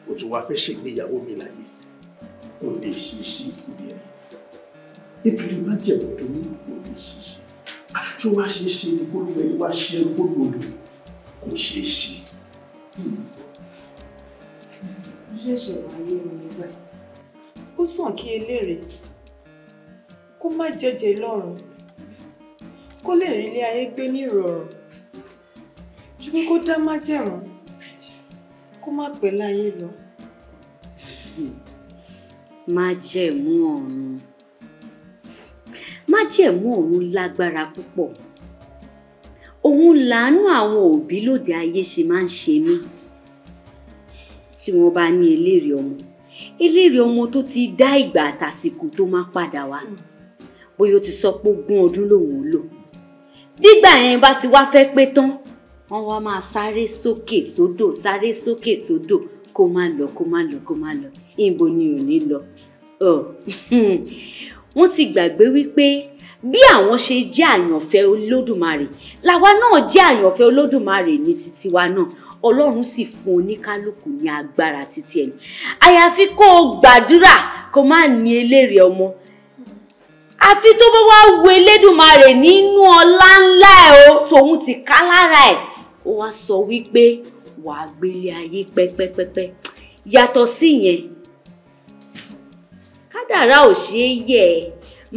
o tún wá fẹ́ ṣègbéyàwó mi láyé kò lè ṣe sí ìdè ni. Nítorí májẹ̀mú tó ní kò lè ṣe sí. Ṣé wá ṣe ṣe ni kó lóun ẹni wá ṣe ẹni fún odò kò ṣe é ṣe. Ṣẹ̀ṣẹ̀ wáyé mi nígbà ó sàn kí eléré kó má jẹ́jẹ́ lọ́run kó lè rí ilé ayé gbé ní ìrọ̀rùn ju pé kó dá májẹ̀mú kó má pẹ́ láyé lọ. Májẹ̀mú ọ̀run. Májẹ̀mú ọ̀run lágbára púpọ̀. Òun làánú àwọn òbí lóde ayé ṣe máa ń ṣe mí. Tí wọ́n bá ní eléré ọmọ tó ti dá ìgbà àtàsìkò tó máa padà wá. Bóyá ó ti sọ pé 20 ọdún lòun lò. Nígbà yẹn bá ti wá fẹ́ pé tán, wọ́n wá máa sáré sókè sódò kó má lọ. Ìbò ni ò ní lọ. Wọ́n ti gbàgbé wípé bí àwọn ṣe jẹ́ àyànfẹ́ Olódùmarè, làwa náà jẹ́ àyànfẹ́ Olódùmarè ní titi wa náà. Ọlọ́run sì fún oníkálùkù ní agbára títí ẹni. Àyàfi kó o gbàdúrà kó má ní eléré ọmọ. Àfi tó bá wá wo Elédùmarè nínú ọlá ńlá ẹ̀ o tòun ti ká lára ẹ̀. Ó wá sọ wípé wàá gbélé ayé pẹ́pẹ́pẹ́pẹ́. Yàtọ̀ sí yẹn, kádàrá ò ṣe é yẹ̀,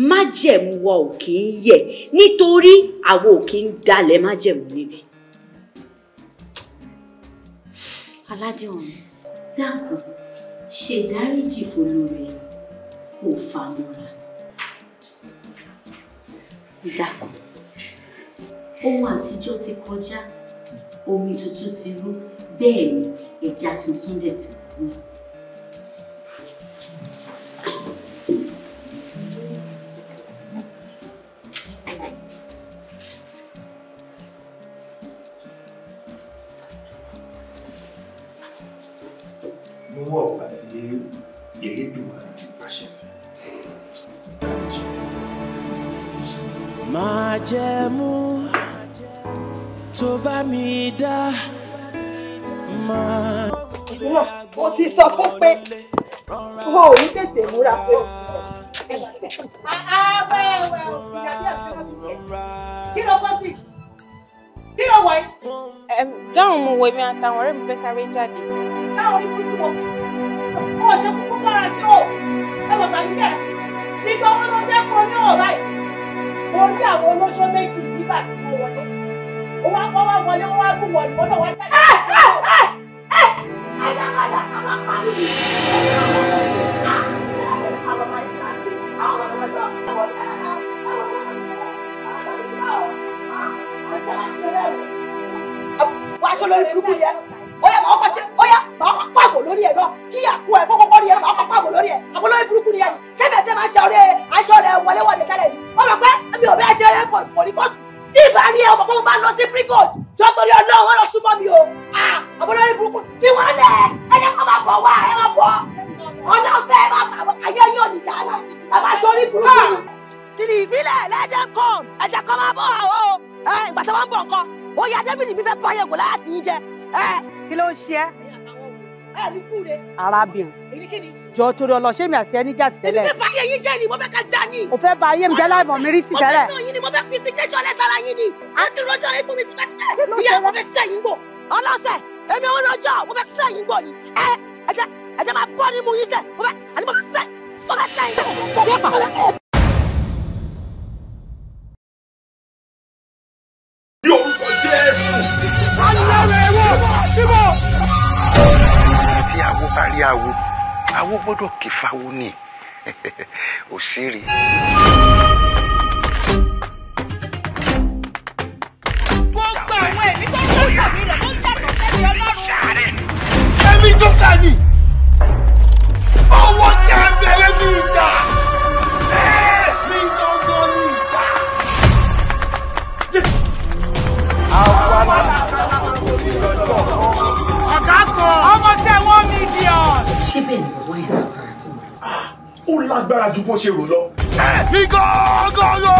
májẹ̀mú wa ò kì í yẹ̀ nítorí àwọn ò kì í dalẹ̀ májẹ̀mú níbi. Aládé ọ̀run, dákun ṣèdáríjì f'olóore kò fà mọ́ra. Dákun, ohun àtijọ́ ti kọjá, omi tuntun ti rú, bẹ́ẹ̀ ni ẹja tuntun dẹ̀ ti kú. Níwọ̀n ọ̀gbà tí Elédùmarè ti fàṣẹ sí. Dáríjì. Májẹ̀mú tó bá mi dá máa. Ìwọ mo ti sọ fún pé o ò ní tètè múra pé. Kí ló bọ́ sí? Kí ló wọ̀ ẹ́? Dáhùn mo wo èmi àtàwọn ọ̀rẹ́ mi fẹ́ sáré jáde. Táwọn ní kúkú wọ̀. Ó ṣe kúkú lára sí o. Ẹ wọ̀ tàbí bẹ́ẹ̀. Nígbà wọn lọ jẹ́ kó ní ọ̀rá yìí. Mo rí àwọn olóṣó méjì nígbà tí mo wọlé. Ó wá kọ́ wá wọlé, wọ́n wá gún wọlé, wọ́n náà wá jáde. Àdàkàdà àwọn àpárí mi. Àwọn ọmọ yìí sáájú. Àwọn ọmọ yìí sáájú. Àwọn ọmọ yìí sáájú. Wá aṣọ lórí burúkú yẹn. Oya máa kọ́ ṣe, oya máa kọ́ pàgọ́ lórí ẹ̀ náà. Kí àkú ẹ̀ kọ́kọ́ rí ẹ̀ máa kọ́ pàgọ́ lórí ẹ̀. Àbọ̀ lórí burúkú ni ẹ̀ ni. Ṣé bẹ̀rẹ̀ tí máa ń ṣe ọ̀rẹ́ aṣọ rẹ̀ wọléwọ̀de tẹ́lẹ̀ ni? Ó mọ̀ pé mi ò bí aṣọ rẹ̀ pọ̀ ní kọ́sù. Tí ìbá rí ẹ ọmọ kó mo máa ń lọ sí Brigode. Jọ́ torí Ọlọ́run wọ́n lọ súnmọ́ mi o. Àbọ̀ lórí burúkú fi wọ́n lẹ̀. Ẹ jẹ́ kó máa bọ̀ wá, ẹ máa bọ̀. Ọlọ́sẹ̀ ẹ máa tàbọ̀ ayé yóò ní dáná. Ẹ máa ṣe orí burúkú. Kìnì ìfilẹ̀ let them come. Ẹ jẹ́ kó máa bọ̀ àwọn o. Ìgbà tí wọ́n ń bọ̀ nǹkan. Ó yá David mi fẹ́ bọ́ ayé ògùn láti yín jẹ. Kí ló ń ṣe ẹ́? Ní kúre. Arábìnrin. Jọ torí ọlọ́ṣẹ́ mi àti ẹni jà ti tẹ́lẹ̀. Èmi fẹ́ bá ayé yín jẹ́ ni, mo fẹ́ ká já ni. O fẹ́ bá ayé mi jẹ́ láìmọ̀ mi rí ti tẹ́lẹ̀. Mo fẹ́ náà yín ni, mo fẹ́ fi signature lẹ́sàrà yín ni. A ti rọjò yín fún mi tipẹ́tipẹ́. Ìyá mo fẹ́ sẹ́yìn gbò. Ọlọ́sẹ̀, èmi ò rọjò, mo fẹ́ sẹ́yìn gbò ni. Ẹ jẹ́ máa bọ́ ní mú yín sẹ́. Mo fẹ́ sẹ́. Tí awo bá rí awo, awo gbọ́dọ̀ kí fáwo ní òsírí. Gbogbo àwọn ẹ̀mí tó ń yàtọ̀ mí lẹ̀ tó ń yàtọ̀ sẹ́ni Ọlọ́run. Ẹ̀mí tó kà ní. Ọwọ́ tẹ bẹ̀rẹ̀ ní ìjà. Ẹ̀mí tó gbọ́ ní ìjà. Ọ̀gá kan. Ọmọọṣẹ́ 1 million. Ṣé bẹ́ẹ̀ ni bàbá yẹn lágbára tí mo lọ? Ó lágbára ju bó ṣe rò lọ. Ìgọ̀gọ̀rọ̀.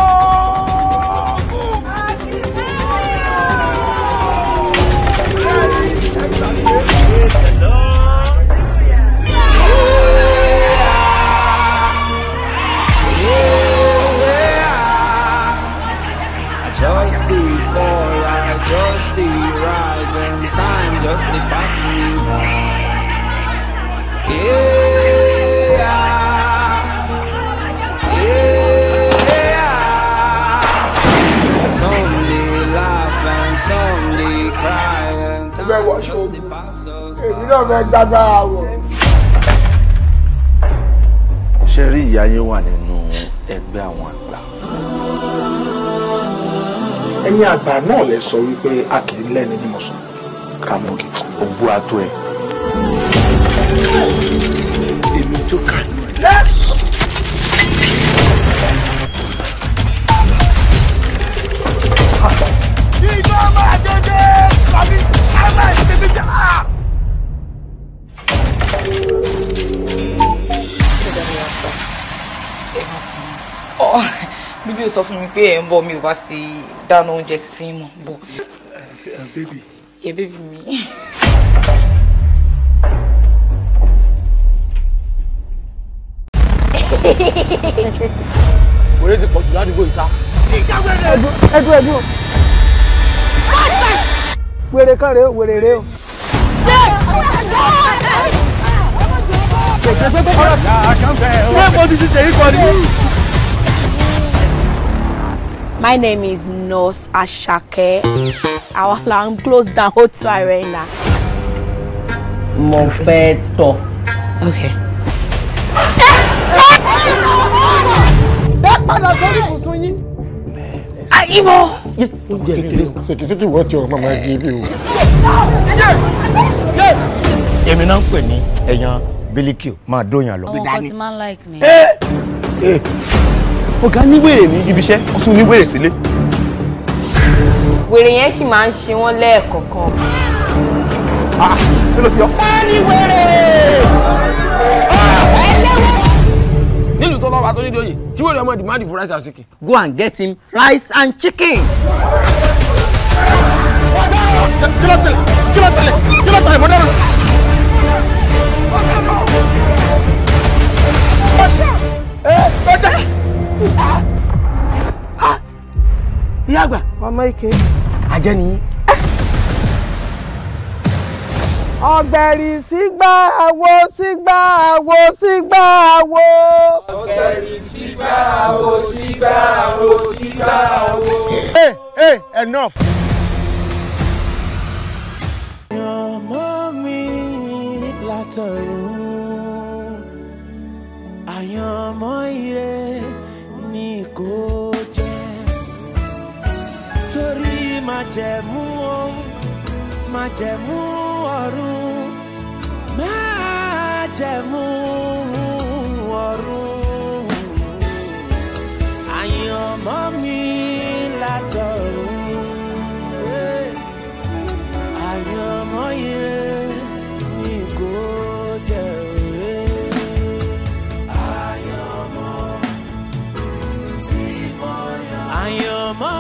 Just the fall, I just the rise, and time just the pass me by. Yeah, some they laugh and some they cry, and time just the pass us by. Ṣé rí ìyá yín wà nínú ẹgbẹ́ àwọn àgbà? Ẹ̀yin àgbà náà lè sọ wípé a kì í lẹ́ni ní mọ̀sán. Kàmọ́gì ògbó ató ẹ̀. Èmi tó kà ní ẹ̀. Ìjọ máa dédé kàbí àmà ìṣẹ́bí jà. Bíbí ò sọ fún mi pé ẹ̀ ń bọ̀ mi ò bá sí dáná oúnjẹ sí mọ̀ bọ̀. Baby. Yeah, baby mi. Wèrè ti pọ̀ jù ládùúgbò ìsá. Ẹdún. Wèrè kan rèé, wèrè rèé o. My name is Nurse Ashake. Our land closed down Hotu Arena. Mo fẹ́ tọ̀. Okay. Ẹ padà sórí ibùsùn yín. Àyíbọ̀. Ṣèkìṣèkì wọ́n ti ọ̀rọ̀ máa di ibi o. Èmi náà ń pè ní ẹ̀yàn bílíkì máa dóyàn lọ. Àwọn kan ti máa ń like ni. Ọ̀gá ní wèrè ní ibi iṣẹ́, ó tún ní wèrè sílé. Wèrè yẹn sì máa ń ṣe wọ́n lẹ́ẹ̀kọ̀ọ̀kan. Kí ló fi ọ́? Báyìí wèrè! Nílùú tó bá wà tó ní dóyè, kí wèrè ọmọ dìmáàdì fún rice and chicken. Go and get him rice and chicken. Kí ló ṣẹlẹ̀ mọ́dọ́rọ̀? Ìyá àgbà. Ọmọ ike. Ajẹ́ ni. Ọ̀gbẹ̀rì sígbà àwo sígbà àwo sígbà àwo. Ọ̀gbẹ̀rì sígbà àwo sígbà àwo sígbà àwo. Hey, enough. Ọmọ mi látọ̀run, àyànmọ́ ire ni kò jẹ́. Torí májẹ̀mú ọ̀run, májẹ̀mú ọ̀run, àyànmọ́ mi látọ̀run, àyànmọ́ ire ni kò jẹ́. Àyànmọ́ tí mo yàn. Àyànmọ́